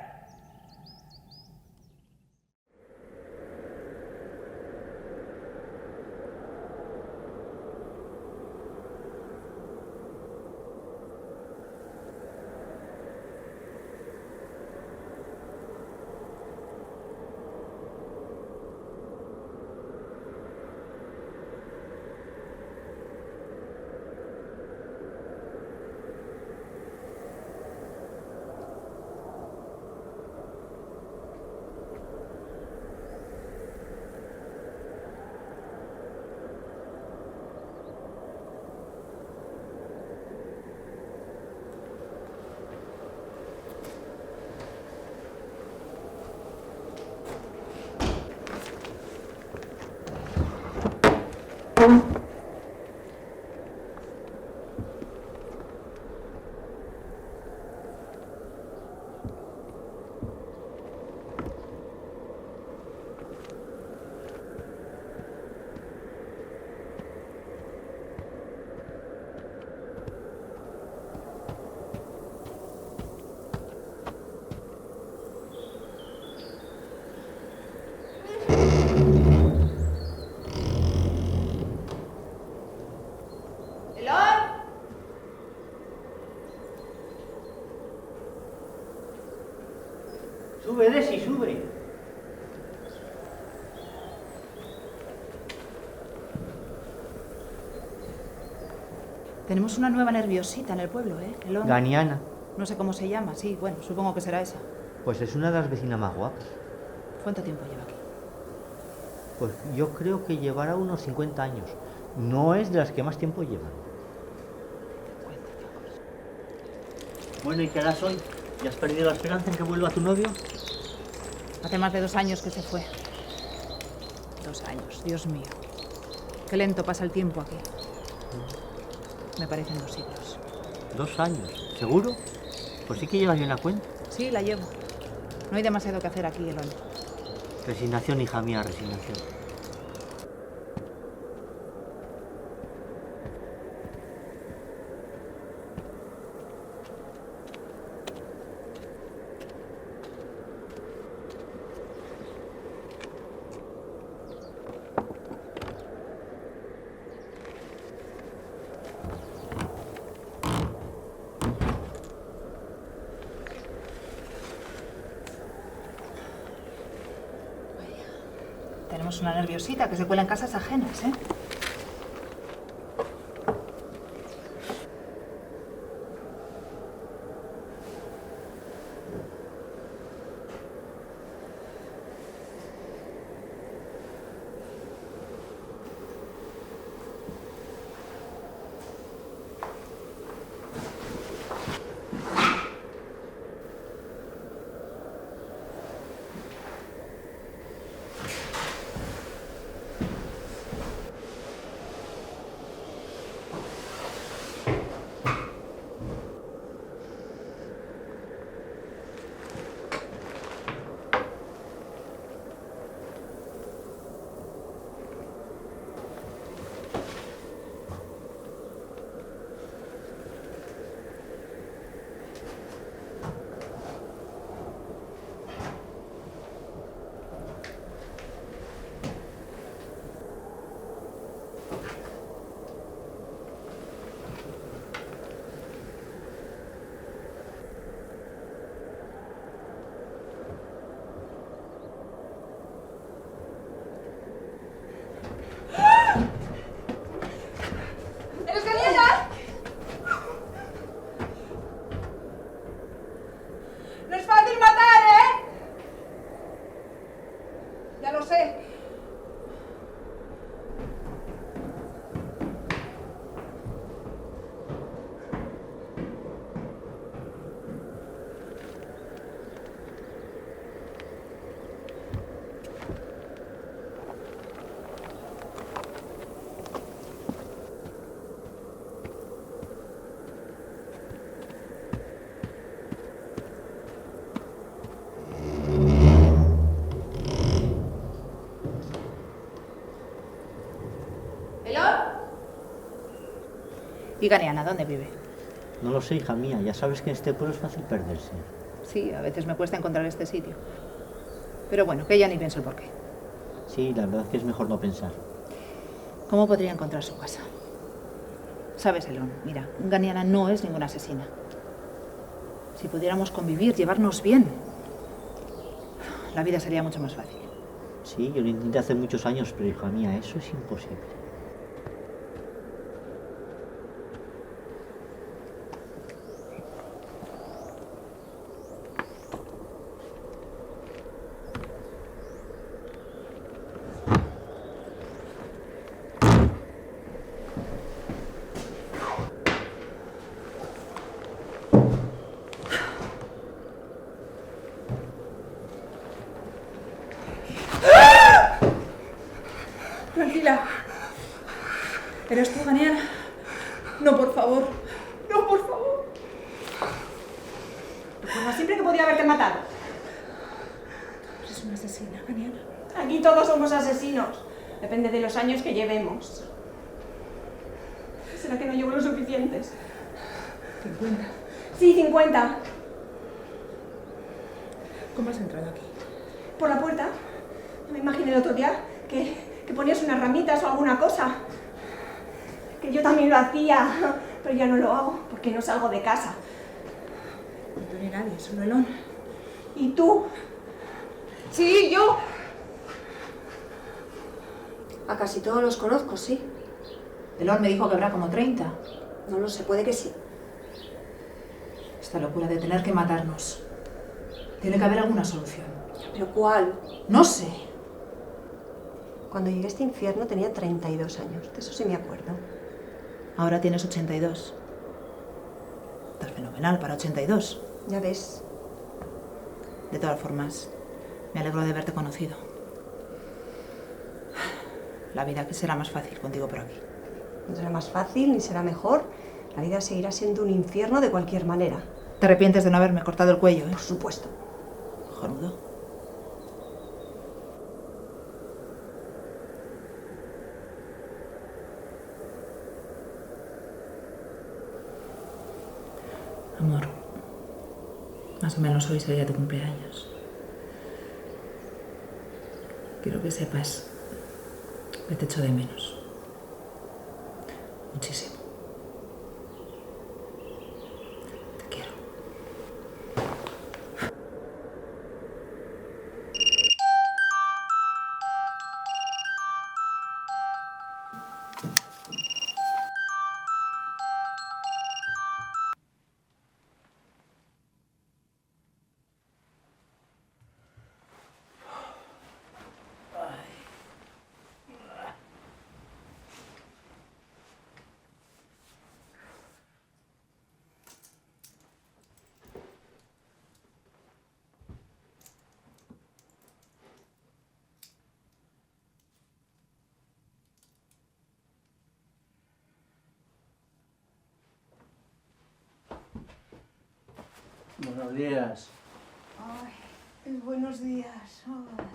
Sube, Desi, sube. Tenemos una nueva nerviosita en el pueblo, ¿eh? Elón. Ganiana. No sé cómo se llama, sí, bueno, supongo que será esa. Pues es una de las vecinas más guapas. ¿Cuánto tiempo lleva aquí? Pues yo creo que llevará unos 50 años. No es de las que más tiempo llevan. Bueno, ¿y qué harás hoy? ¿Ya has perdido la esperanza en que vuelva tu novio? Hace más de 2 años que se fue. 2 años, Dios mío. Qué lento pasa el tiempo aquí. Me parecen 2 siglos. 2 años, ¿seguro? Pues sí que llevas bien la cuenta. Sí, la llevo. No hay demasiado que hacer aquí, Elón. Resignación, hija mía, resignación. tenemos una nerviosita que se cuela en casas ajenas, ¿eh? ¿Y Gariana dónde vive? No lo sé, hija mía. Ya sabes que en este pueblo es fácil perderse. Sí, a veces me cuesta encontrar este sitio. Pero bueno, que ya ni pienso el porqué. Sí, la verdad es que es mejor no pensar. ¿Cómo podría encontrar su casa? Sabes, Elon, mira, Ganiana no es ninguna asesina. Si pudiéramos convivir, llevarnos bien, la vida sería mucho más fácil. Sí, yo lo intenté hace muchos años, pero hija mía, eso es imposible. Tranquila. ¿Eres tú, Ganiana? No, por favor. No, por favor. Recuerda siempre que podía haberte matado. Eres una asesina, Ganiana. Aquí todos somos asesinos. Depende de los años que llevemos. ¿Será que no llevo los suficientes? 50. Sí, 50. ¿Cómo has entrado aquí? Por la puerta. Me imaginé el otro día que ponías unas ramitas o alguna cosa. Que yo también lo hacía, pero ya no lo hago porque no salgo de casa. No tiene nadie, solo Elon. ¿Y tú? Sí, yo. A casi todos los conozco, sí. Elon me dijo que habrá como 30. No lo sé, puede que sí. Esta locura de tener que matarnos. Tiene que haber alguna solución. ¿Pero cuál? No sé. Cuando llegué a este infierno tenía 32 años, de eso sí me acuerdo. Ahora tienes 82. Estás fenomenal para 82. Ya ves. De todas formas, me alegro de haberte conocido. La vida que será más fácil contigo por aquí. No será más fácil ni será mejor. La vida seguirá siendo un infierno de cualquier manera. ¿Te arrepientes de no haberme cortado el cuello, Por supuesto. Jonudo. Amor, más o menos hoy sería tu cumpleaños. Quiero que sepas que te echo de menos. Muchísimo. Te quiero. Buenos días. Ay, buenos días. Ay.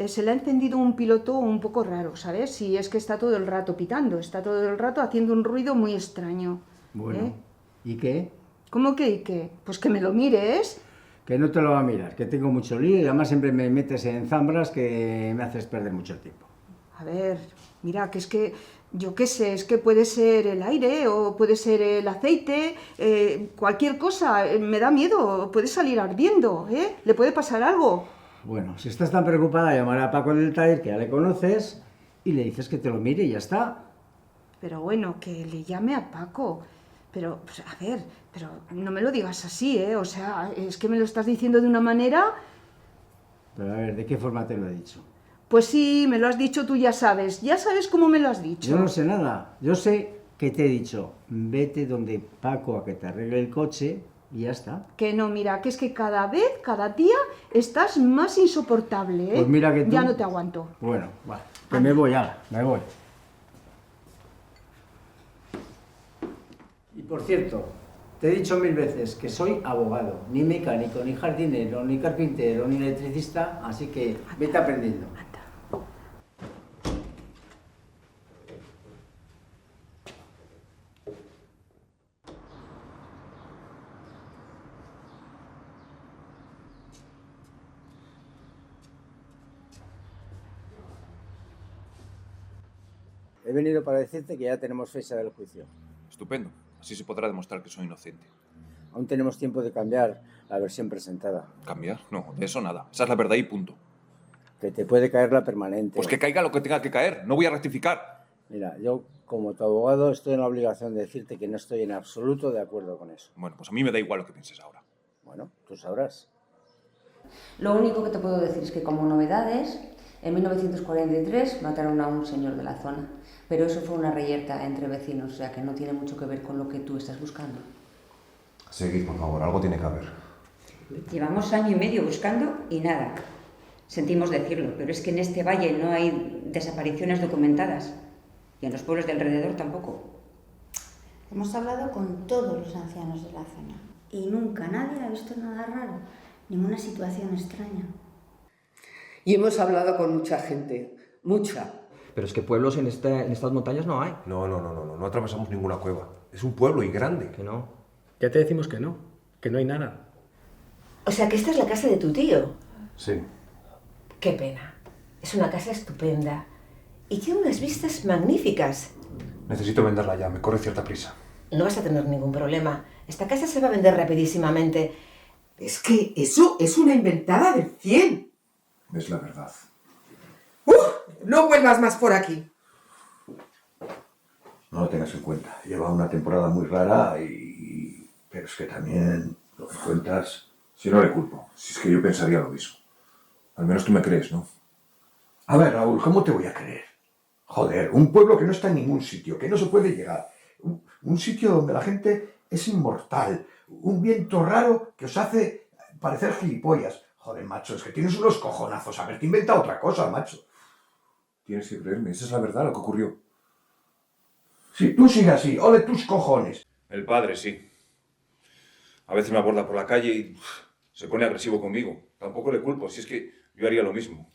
Se le ha encendido un piloto un poco raro, ¿sabes? Y es que está todo el rato pitando, está todo el rato haciendo un ruido muy extraño. Bueno, ¿y qué? ¿Cómo que y qué? Pues que me lo mires. Que no te lo va a mirar, que tengo mucho lío y además siempre me metes en zambras que me haces perder mucho tiempo. A ver, mira, que es que, yo qué sé, es que puede ser el aire o puede ser el aceite, cualquier cosa, me da miedo, puede salir ardiendo, ¿eh? ¿Le puede pasar algo? Bueno, si estás tan preocupada, llamaré a Paco del taller, que ya le conoces, y le dices que te lo mire y ya está. Pero bueno, que le llame a Paco. Pero, pues, a ver, pero no me lo digas así, ¿eh? O sea, es que me lo estás diciendo de una manera... Pero a ver, ¿de qué forma te lo he dicho? Pues sí, me lo has dicho, tú ya sabes cómo me lo has dicho. Yo no sé nada, yo sé que te he dicho, vete donde Paco a que te arregle el coche y ya está. Que no, mira, que es que cada vez, cada día, estás más insoportable, ¿eh? Pues mira que tú... Ya no te aguanto. Bueno, va, que me voy, ahora, me voy. Y por cierto, te he dicho 1000 veces que soy abogado, ni mecánico, ni jardinero, ni carpintero, ni electricista, así que vete aprendiendo. He venido para decirte que ya tenemos fecha del juicio. Estupendo. Así se podrá demostrar que soy inocente. Aún tenemos tiempo de cambiar la versión presentada. ¿Cambiar? No, de eso nada. Esa es la verdad y punto. Que te puede caer la permanente. Pues que caiga lo que tenga que caer. No voy a rectificar. Mira, yo como tu abogado estoy en la obligación de decirte que no estoy en absoluto de acuerdo con eso. Bueno, pues a mí me da igual lo que pienses ahora. Bueno, tú sabrás. Lo único que te puedo decir es que como novedades, en 1943 mataron a un señor de la zona. Pero eso fue una reyerta entre vecinos, o sea que no tiene mucho que ver con lo que tú estás buscando. Seguid, por favor, algo tiene que haber. Llevamos año y medio buscando y nada. Sentimos decirlo, pero es que en este valle no hay desapariciones documentadas. Y en los pueblos de alrededor tampoco. Hemos hablado con todos los ancianos de la zona. Y nunca nadie ha visto nada raro. Ninguna situación extraña. Y hemos hablado con mucha gente. Mucha. Pero es que pueblos en estas montañas no hay. No atravesamos ninguna cueva. Es un pueblo y grande. Que no. Ya te decimos que no hay nada. O sea, que esta es la casa de tu tío. Sí. Qué pena. Es una casa estupenda. Y tiene unas vistas magníficas. Necesito venderla ya, me corre cierta prisa. No vas a tener ningún problema. Esta casa se va a vender rapidísimamente. Es que eso es una inventada del 100. Es la verdad. No vuelvas más por aquí. No lo tengas en cuenta. Lleva una temporada muy rara pero es que también lo que cuentas... Si no le culpo, si es que yo pensaría lo mismo. Al menos tú me crees, ¿no? A ver, Raúl, ¿cómo te voy a creer? Joder, un pueblo que no está en ningún sitio, que no se puede llegar. Un sitio donde la gente es inmortal. Un viento raro que os hace parecer gilipollas. Joder, macho, es que tienes unos cojonazos. Haberte inventado otra cosa, macho. Tienes que creerme, esa es la verdad, lo que ocurrió. Si tú sigues así, ole tus cojones. El padre, sí. A veces me aborda por la calle y se pone agresivo conmigo. Tampoco le culpo, si es que yo haría lo mismo.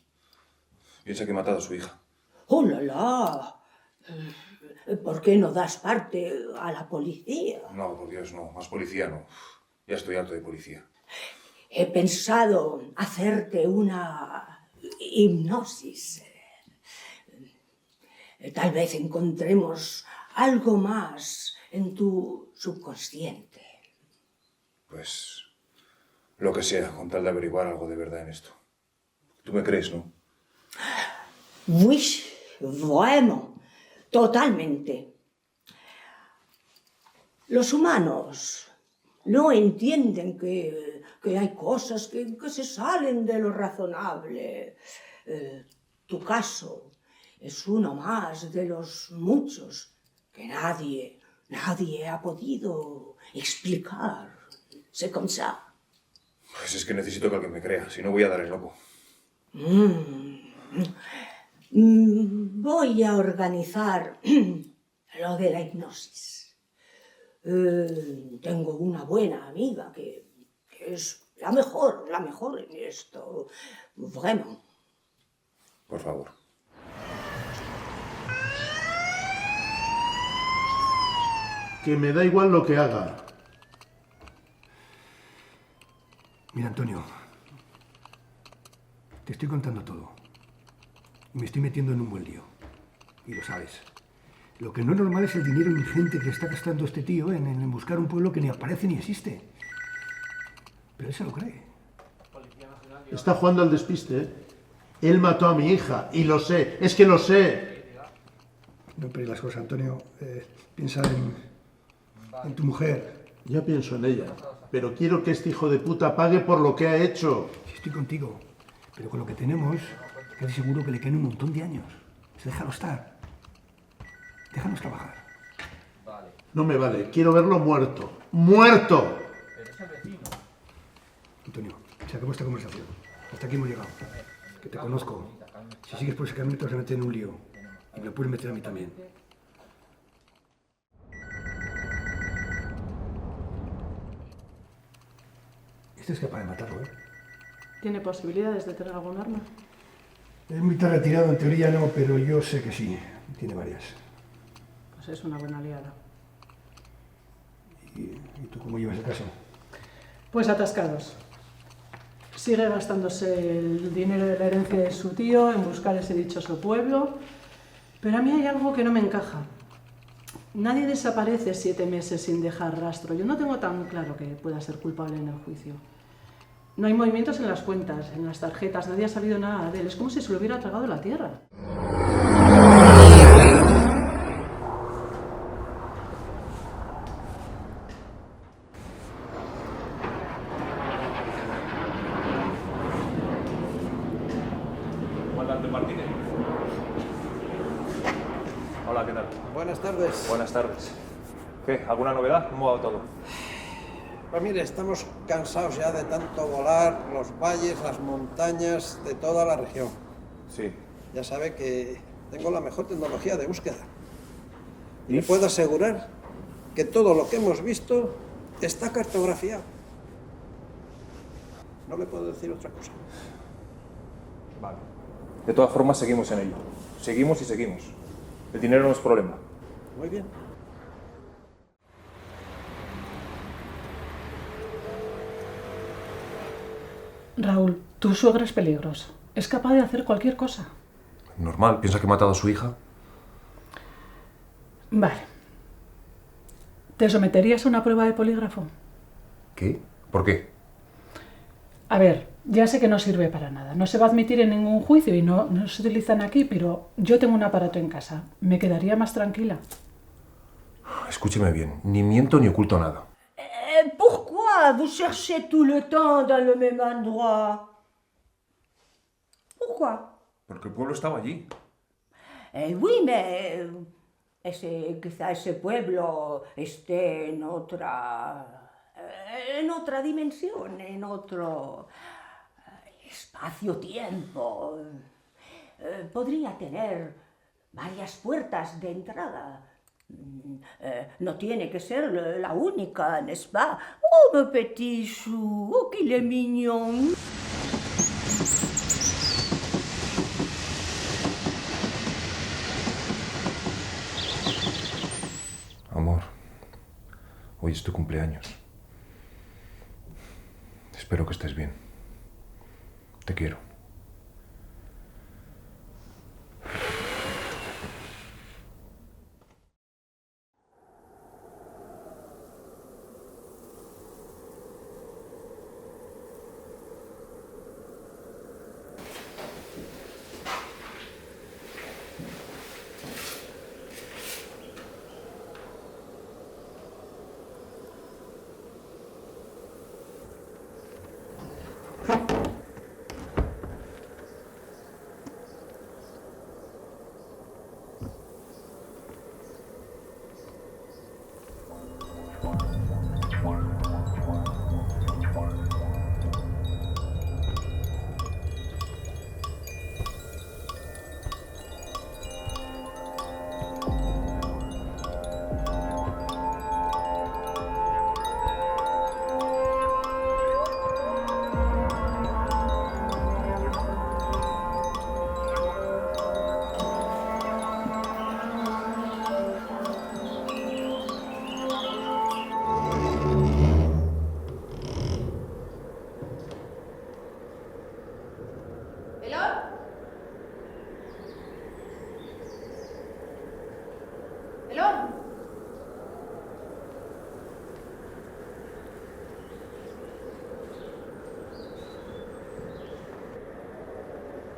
Piensa que he matado a su hija. ¡Oh, la, la! ¿Por qué no das parte a la policía? No, por Dios, no. Más policía no. Ya estoy harto de policía. he pensado hacerte una hipnosis. Tal vez encontremos algo más en tu subconsciente. Pues lo que sea, con tal de averiguar algo de verdad en esto. Tú me crees, ¿no? Oui, vraiment, totalmente. Los humanos no entienden que hay cosas que se salen de lo razonable. Tu caso es uno más de los muchos que nadie ha podido explicar. C'est comme ça. Pues es que necesito que alguien me crea, si no voy a dar el loco. Voy a organizar lo de la hipnosis. Tengo una buena amiga que es la mejor en esto. Vraiment. Por favor. Que me da igual lo que haga. Mira, Antonio, te estoy contando todo. Y me estoy metiendo en un buen lío. Y lo sabes. Lo que no es normal es el dinero ingente que está gastando este tío en buscar un pueblo que ni aparece ni existe. Pero él se lo cree. Está jugando al despiste, ¿eh? Él mató a mi hija, y lo sé, es que lo sé. No empeores las cosas, Antonio. Piensa en tu mujer. Ya pienso en ella, pero quiero que este hijo de puta pague por lo que ha hecho. Sí, estoy contigo. Pero con lo que tenemos, casi seguro que le quedan un montón de años. Déjalo estar. Déjanos trabajar. No me vale, quiero verlo muerto. ¡Muerto! Antonio, se acabó esta conversación. Hasta aquí hemos llegado. Que te conozco. Si sigues por ese camino te vas a meter en un lío. Y me lo puedes meter a mí también. Este es capaz de matarlo, ¿eh? ¿Tiene posibilidades de tener algún arma? Es muy retirado, en teoría no, pero yo sé que sí. Tiene varias. Pues es una buena aliada. ¿Y tú cómo llevas el caso? Pues atascados. Sigue gastándose el dinero de la herencia de su tío en buscar ese dichoso pueblo, pero a mí hay algo que no me encaja. Nadie desaparece 7 meses sin dejar rastro. Yo no tengo tan claro que pueda ser culpable en el juicio. No hay movimientos en las cuentas, en las tarjetas, nadie ha sabido nada de él. Es como si se lo hubiera tragado la tierra. Comandante Martínez. Hola, ¿qué tal? Buenas tardes. Buenas tardes. ¿Qué? ¿Alguna novedad? ¿Cómo va todo? Pues mire, estamos cansados ya de tanto volar los valles, las montañas de toda la región. Sí. Ya sabe que tengo la mejor tecnología de búsqueda. Y le puedo asegurar que todo lo que hemos visto está cartografiado. No le puedo decir otra cosa. Vale. De todas formas, seguimos en ello. Seguimos y seguimos. El dinero no es problema. Muy bien. Raúl, tu suegra es peligrosa. Es capaz de hacer cualquier cosa. Normal, piensa que he matado a su hija. Vale. ¿Te someterías a una prueba de polígrafo? ¿Qué? ¿Por qué? A ver, ya sé que no sirve para nada. No se va a admitir en ningún juicio y no se utilizan aquí, pero yo tengo un aparato en casa. Me quedaría más tranquila. Escúcheme bien, ni miento ni oculto nada. Pourquoi vous cherchez tout le temps dans le même endroit? Pourquoi? Porque el pueblo estaba allí. Oui, mais quizá ese pueblo esté en otra dimensión, en otro espacio-tiempo. Podría tener varias puertas de entrada. No tiene que ser la única, n'est-ce pas? Oh, mon petit chou, oh, qu'il est mignon. Amor, hoy es tu cumpleaños. Espero que estés bien. Te quiero.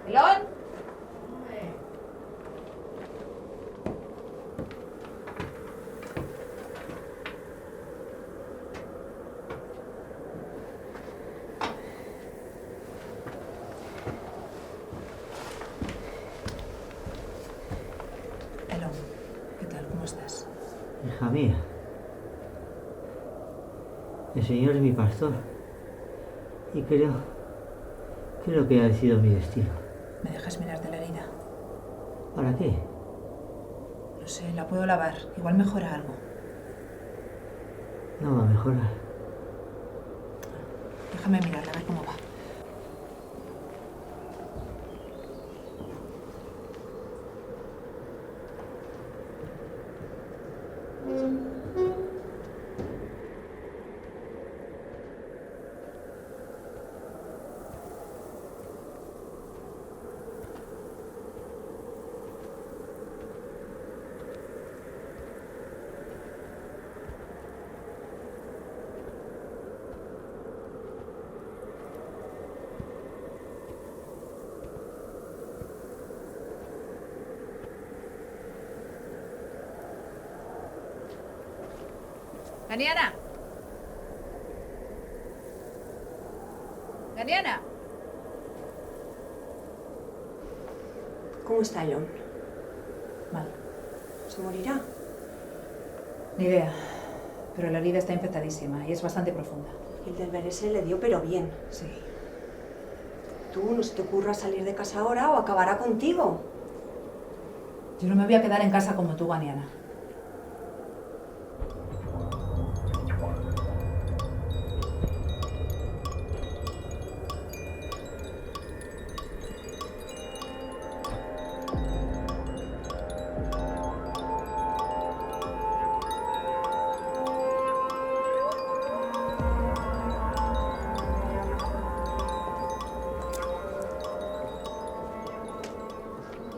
¿Elón? Elón, ¿qué tal? ¿Cómo estás? Hija mía, el Señor es mi pastor y creo que ha sido mi destino. ¿Me dejas mirarte la herida? ¿Para qué? No sé, la puedo lavar. Igual mejora algo. No va a mejorar. Déjame mirarla, a ver cómo va. ¡Ganiana! ¡Ganiana! ¿Cómo está Elón? Mal. ¿Se morirá? Ni idea. Pero la herida está infectadísima y es bastante profunda. El del Berese le dio, pero bien. Sí. Tú no se te ocurra salir de casa ahora o acabará contigo. Yo no me voy a quedar en casa como tú, Ganiana.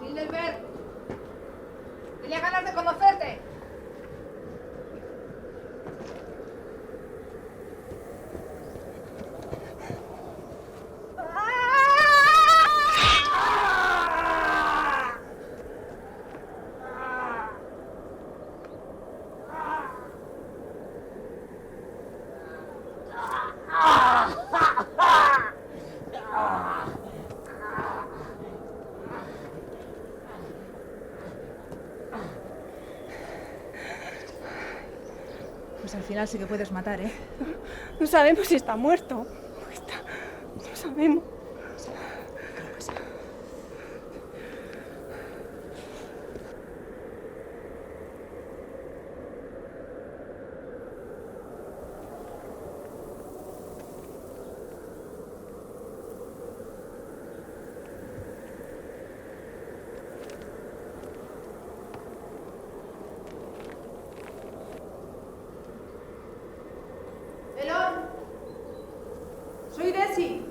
Hildelberg, tenía ganas de conocerte. Pues al final sí que puedes matar, ¿eh? No sabemos si está muerto. No sabemos. ¡Elón! Soy Desi.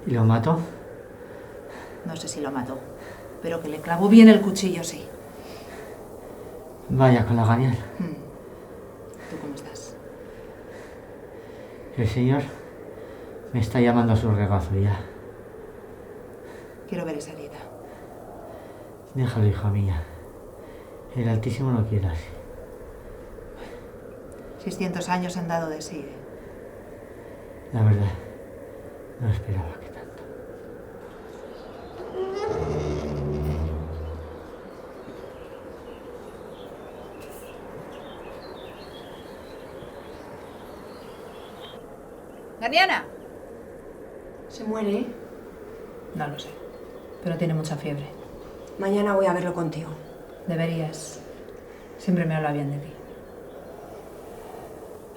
¿Y lo mató? No sé si lo mató, pero que le clavó bien el cuchillo, sí. Vaya con la gañán. ¿Tú cómo estás? El señor me está llamando a su regazo ya. Quiero ver esa herida. Déjalo, hija mía. El Altísimo lo quiere así. 600 años han dado de sí, ¿eh? La verdad, no esperaba que tanto. ¡Daniana! ¿Se muere? No lo sé, pero tiene mucha fiebre. Mañana voy a verlo contigo. Deberías. Siempre me habla bien de ti.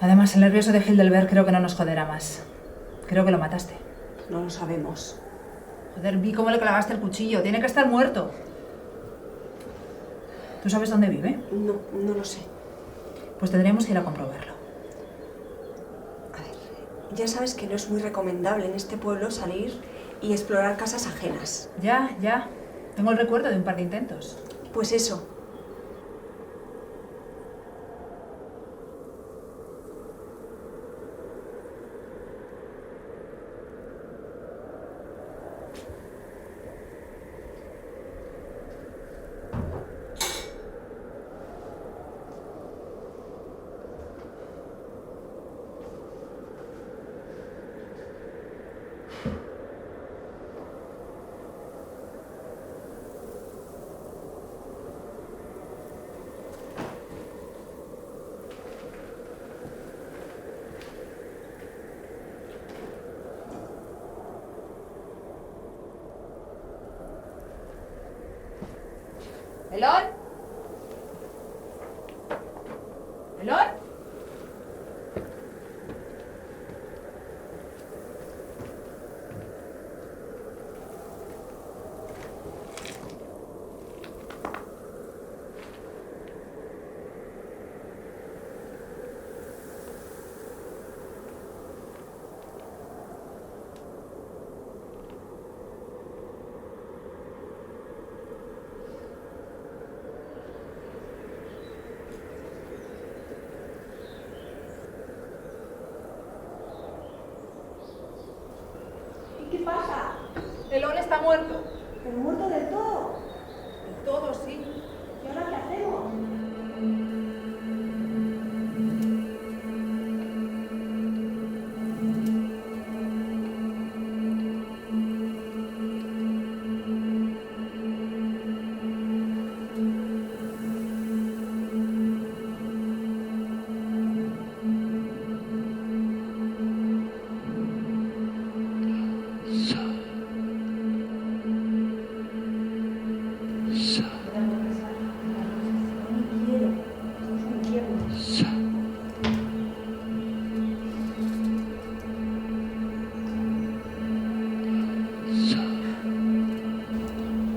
Además, el nervioso de Hildelberg creo que no nos joderá más. Creo que lo mataste. No lo sabemos. Joder, vi cómo le clavaste el cuchillo. Tiene que estar muerto. ¿Tú sabes dónde vive? No lo sé. Pues tendríamos que ir a comprobarlo. Ya sabes que no es muy recomendable en este pueblo salir y explorar casas ajenas. Ya. Tengo el recuerdo de un par de intentos. Pues eso. ¿Elón? ¿Elón? ¿Qué pasa? Elón está muerto. ¿Pero muerto del todo? Del todo, sí. ¿Y ahora qué hacemos?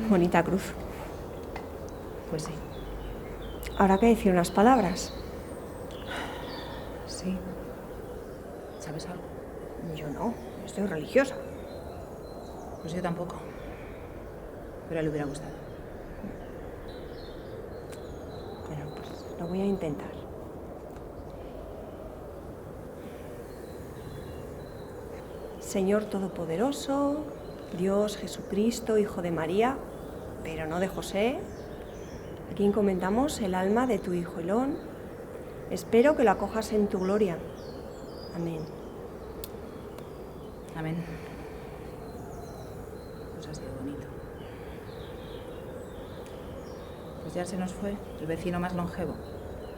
Bonita cruz. Pues sí. Habrá que decir unas palabras. Sí. ¿Sabes algo? Yo no, estoy religiosa. Pues yo tampoco. Pero a él le hubiera gustado. Bueno, pues lo voy a intentar. Señor Todopoderoso, Dios, Jesucristo, Hijo de María, pero no de José, aquí encomendamos el alma de tu hijo Elón. Espero que lo acojas en tu gloria. Amén. Amén. Pues ha sido bonito. Pues ya se nos fue el vecino más longevo.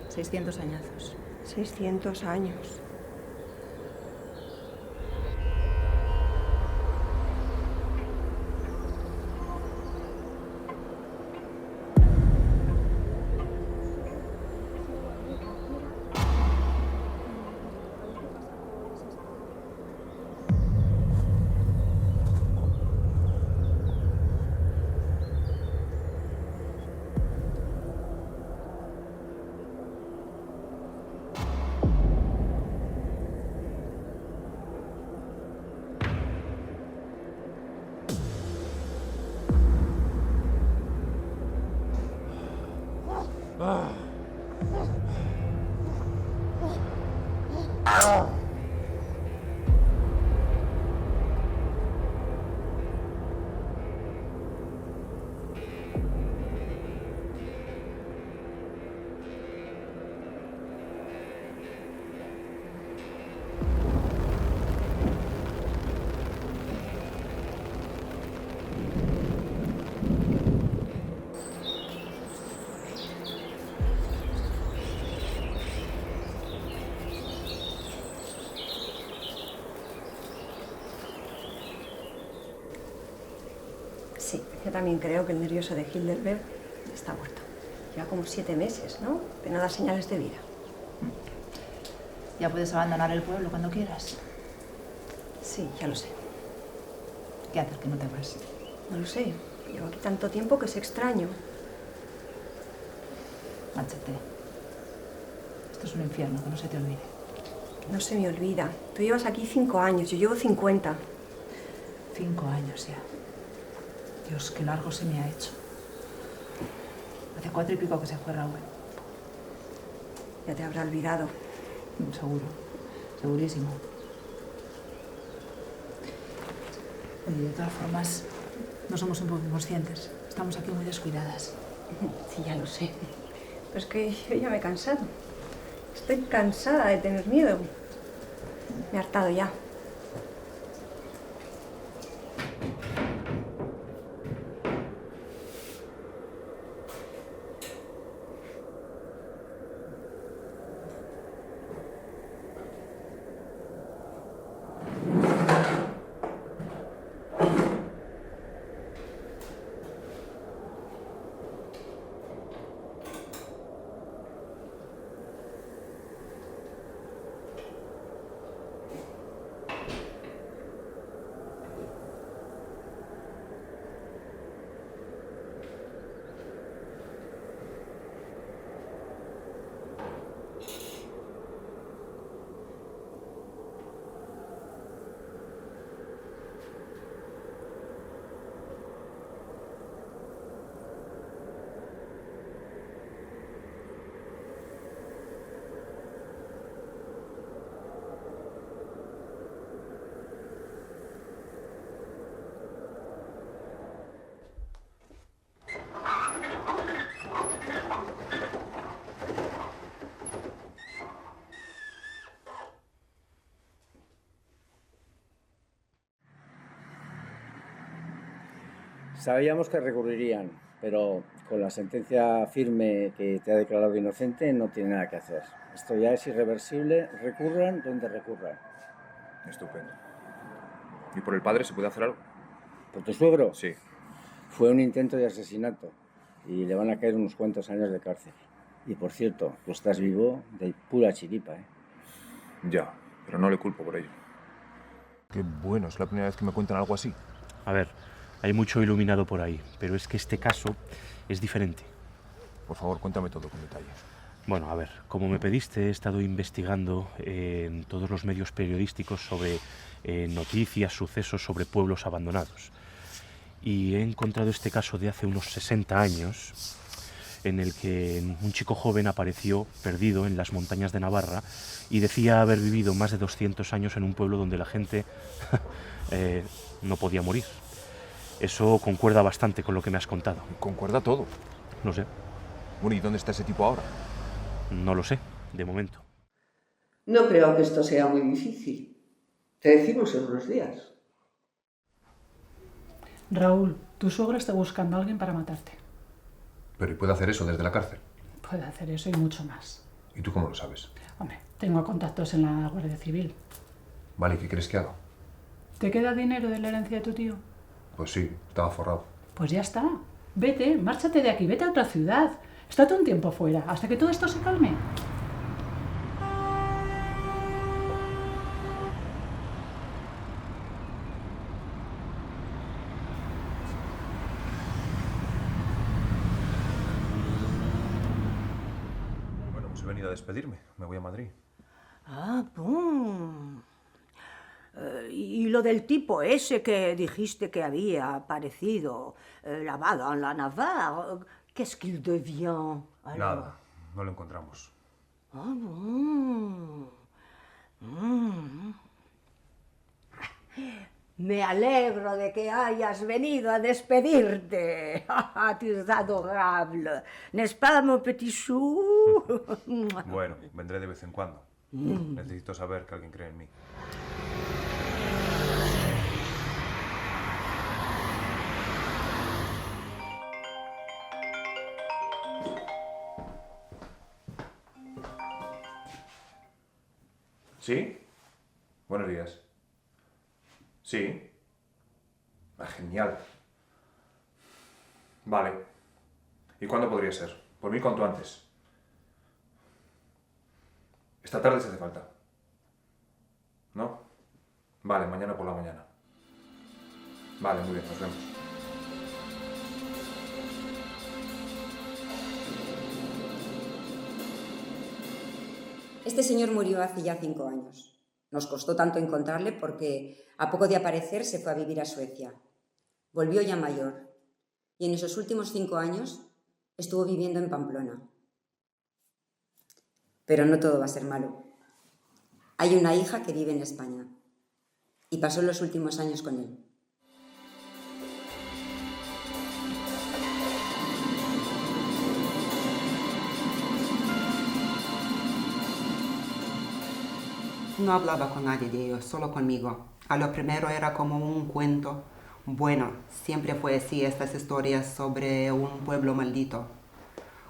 600 añazos. 600 años. Sí, yo también creo que el nervioso de Hildeberg está muerto. Lleva como 7 meses, ¿no? Pero no da señales de vida. Ya puedes abandonar el pueblo cuando quieras. Sí, ya lo sé. ¿Qué haces que no te vas? No lo sé. Llevo aquí tanto tiempo que es extraño. Márchate. Esto es un infierno, que no se te olvide. No se me olvida. Tú llevas aquí 5 años, yo llevo 50. 5 años ya. Dios, qué largo se me ha hecho. Hace 4 y pico que se fue Raúl. Ya te habrá olvidado. Seguro. Segurísimo. Oye, de todas formas, no somos un poco inconscientes. Estamos aquí muy descuidadas. Sí, ya lo sé. Pero es que yo ya me he cansado. Estoy cansada de tener miedo. Me he hartado ya. Sabíamos que recurrirían, pero con la sentencia firme que te ha declarado inocente no tiene nada que hacer. Esto ya es irreversible, recurran donde recurran. Estupendo. ¿Y por el padre se puede hacer algo? ¿Por tu suegro? Sí. Fue un intento de asesinato y le van a caer unos cuantos años de cárcel. Y por cierto, tú estás vivo de pura chiripa, ¿eh? Ya, pero no le culpo por ello. Qué bueno, es la primera vez que me cuentan algo así. A ver, hay mucho iluminado por ahí, pero es que este caso es diferente. Por favor, cuéntame todo con detalle. Bueno, a ver, como me pediste, he estado investigando en todos los medios periodísticos sobre noticias, sucesos sobre pueblos abandonados. Y he encontrado este caso de hace unos 60 años, en el que un chico joven apareció perdido en las montañas de Navarra y decía haber vivido más de 200 años en un pueblo donde la gente no podía morir. Eso concuerda bastante con lo que me has contado. ¿Concuerda todo? No sé. Bueno, ¿y dónde está ese tipo ahora? No lo sé, de momento. No creo que esto sea muy difícil. Te decimos en unos días. Raúl, tu suegro está buscando a alguien para matarte. Pero ¿y puede hacer eso desde la cárcel? Puede hacer eso y mucho más. ¿Y tú cómo lo sabes? Hombre, tengo contactos en la Guardia Civil. Vale, ¿y qué crees que haga? ¿Te queda dinero de la herencia de tu tío? Pues sí, estaba forrado. Pues ya está. Vete, márchate de aquí, vete a otra ciudad. Estate un tiempo fuera, hasta que todo esto se calme. Bueno, pues he venido a despedirme. Me voy a Madrid. Ah, bon. Y lo del tipo ese que dijiste que había aparecido lavado en la Navarre, qu'est-ce qu'il devient? Nada, no lo encontramos. Ah, bon. Me alegro de que hayas venido a despedirte. Tu es adorable. N'est-ce pas, mon petit chou? Bueno, vendré de vez en cuando. Necesito saber que alguien cree en mí. ¿Sí? Buenos días. Sí. Ah, genial. Vale. ¿Y cuándo podría ser? Por mí, cuanto antes. Esta tarde se hace falta. ¿No? Vale, mañana por la mañana. Vale, muy bien, nos vemos. Este señor murió hace ya 5 años. Nos costó tanto encontrarle porque a poco de aparecer se fue a vivir a Suecia. Volvió ya mayor y en esos últimos 5 años estuvo viviendo en Pamplona. Pero no todo va a ser malo. Hay una hija que vive en España y pasó los últimos años con él. No hablaba con nadie de ellos, solo conmigo. A lo primero era como un cuento. Bueno, siempre fue así estas historias sobre un pueblo maldito.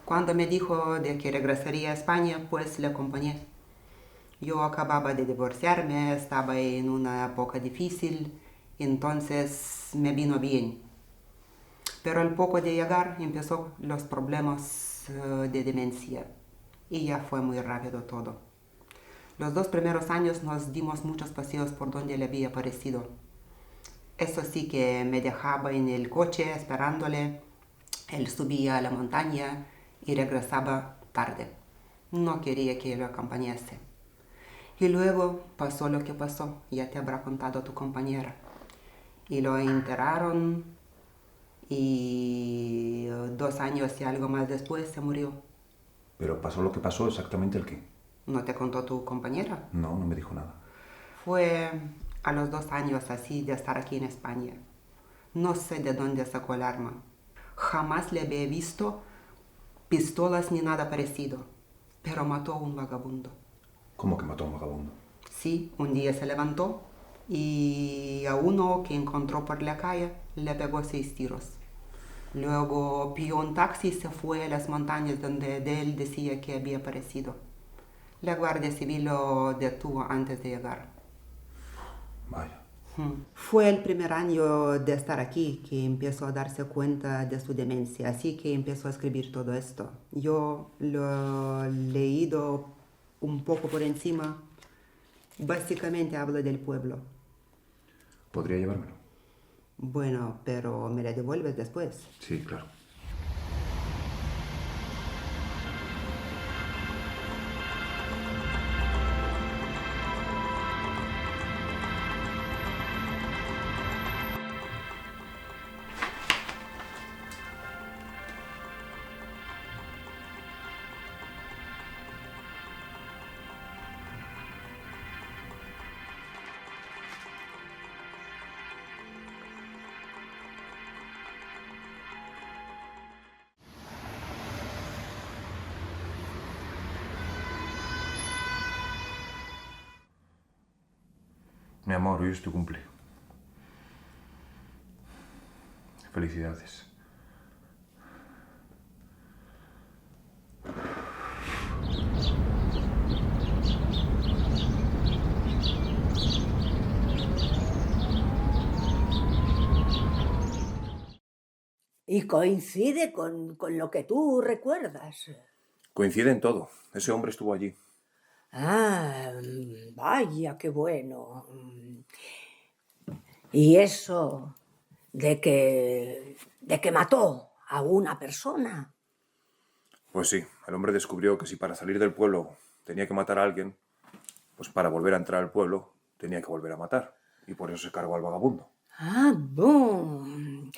Cuando me dijo de que regresaría a España, pues le acompañé. Yo acababa de divorciarme, estaba en una época difícil, entonces me vino bien. Pero al poco de llegar empezó los problemas de demencia y ya fue muy rápido todo. Los 2 primeros años nos dimos muchos paseos por donde le había aparecido. Eso sí que me dejaba en el coche esperándole. Él subía a la montaña y regresaba tarde. No quería que lo acompañase. Y luego pasó lo que pasó, ya te habrá contado tu compañera. Y lo enterraron y 2 años y algo más después se murió. Pero pasó lo que pasó, exactamente el qué. ¿No te contó tu compañera? No, no me dijo nada. Fue a los 2 años así de estar aquí en España. No sé de dónde sacó el arma. Jamás le había visto pistolas ni nada parecido, pero mató a un vagabundo. ¿Cómo que mató a un vagabundo? Sí, un día se levantó y a uno que encontró por la calle le pegó 6 tiros. Luego pidió un taxi y se fue a las montañas donde de él decía que había aparecido. La Guardia Civil lo detuvo antes de llegar. Vaya. Fue el primer año de estar aquí que empezó a darse cuenta de su demencia, así que empezó a escribir todo esto. Yo lo he leído un poco por encima. Básicamente habla del pueblo. ¿Podría llevármelo? Bueno, pero me la devuelves después. Sí, claro. Mi amor, hoy es tu cumple. Felicidades. Y coincide con lo que tú recuerdas. Coincide en todo. Ese hombre estuvo allí. Ah, vaya, qué bueno. Y eso de que mató a una persona. Pues sí, el hombre descubrió que si para salir del pueblo tenía que matar a alguien, pues para volver a entrar al pueblo tenía que volver a matar. Y por eso se cargó al vagabundo. Ah, bon.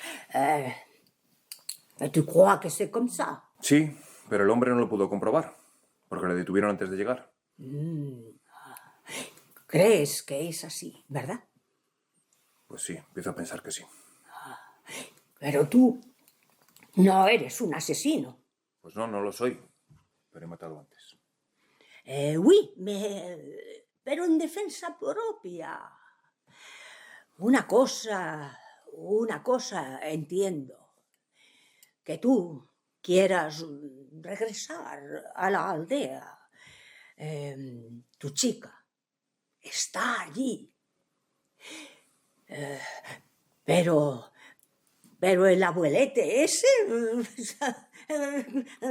¿Tu crois que c'est comme ça? Sí, pero el hombre no lo pudo comprobar, porque le detuvieron antes de llegar. ¿Crees que es así, verdad? Pues sí, empiezo a pensar que sí. Pero tú no eres un asesino. Pues no, no lo soy, pero he matado antes. Oui, pero en defensa propia. Una cosa entiendo. Que tú quieras regresar a la aldea. Tu chica está allí. Pero Pero el abuelete ese,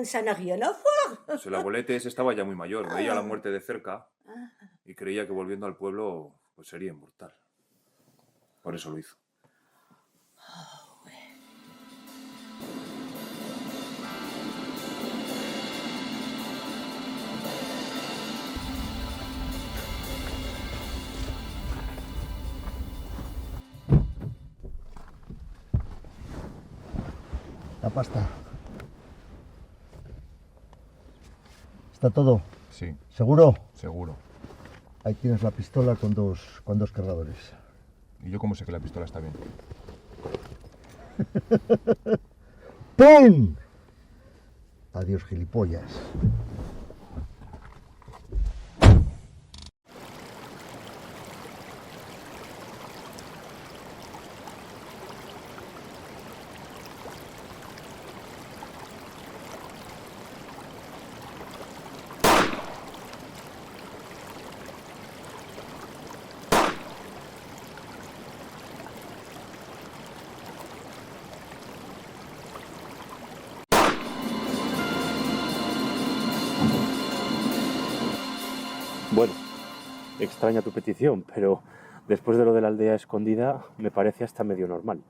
ça n'a rien à voir. Pues el abuelete ese estaba ya muy mayor, veía la muerte de cerca y creía que volviendo al pueblo pues sería inmortal. Por eso lo hizo. La pasta. ¿Está todo? Sí. ¿Seguro? Seguro. Ahí tienes la pistola con dos cargadores. ¿Y yo cómo sé que la pistola está bien? ¡Pum! Adiós, gilipollas. Bueno, extraña tu petición, pero después de lo de la aldea escondida me parece hasta medio normal.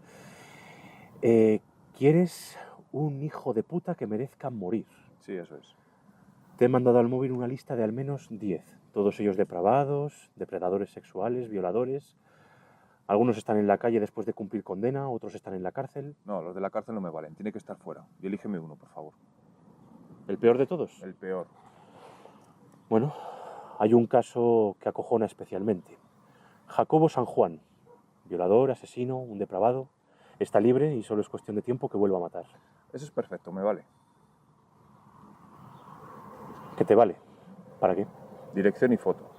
¿Quieres un hijo de puta que merezca morir? Sí, eso es. Te he mandado al móvil una lista de al menos 10, todos ellos depravados, depredadores sexuales, violadores. Algunos están en la calle después de cumplir condena, otros están en la cárcel. No, los de la cárcel no me valen, tiene que estar fuera. Y elígeme uno, por favor. ¿El peor de todos? El peor. Bueno, hay un caso que acojona especialmente. Jacobo San Juan, violador, asesino, un depravado. Está libre y solo es cuestión de tiempo que vuelva a matar. Eso es perfecto, me vale. ¿Qué te vale? ¿Para qué? Dirección y foto.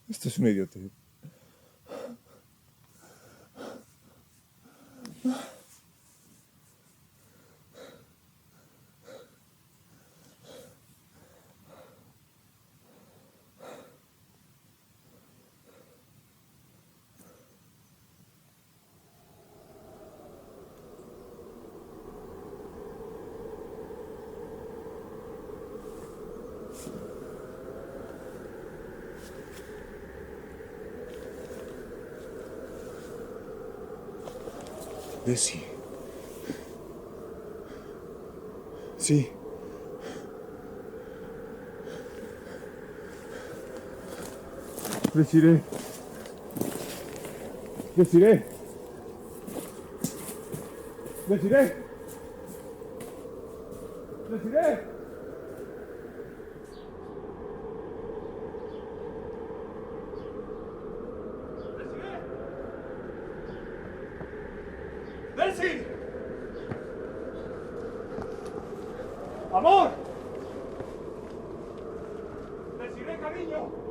Esto es una idiotez. Bessie. Sí. Desiree. Desiree. Desiree. Desiree. ¡Bessie! ¡Amor! ¡Desiree, cariño!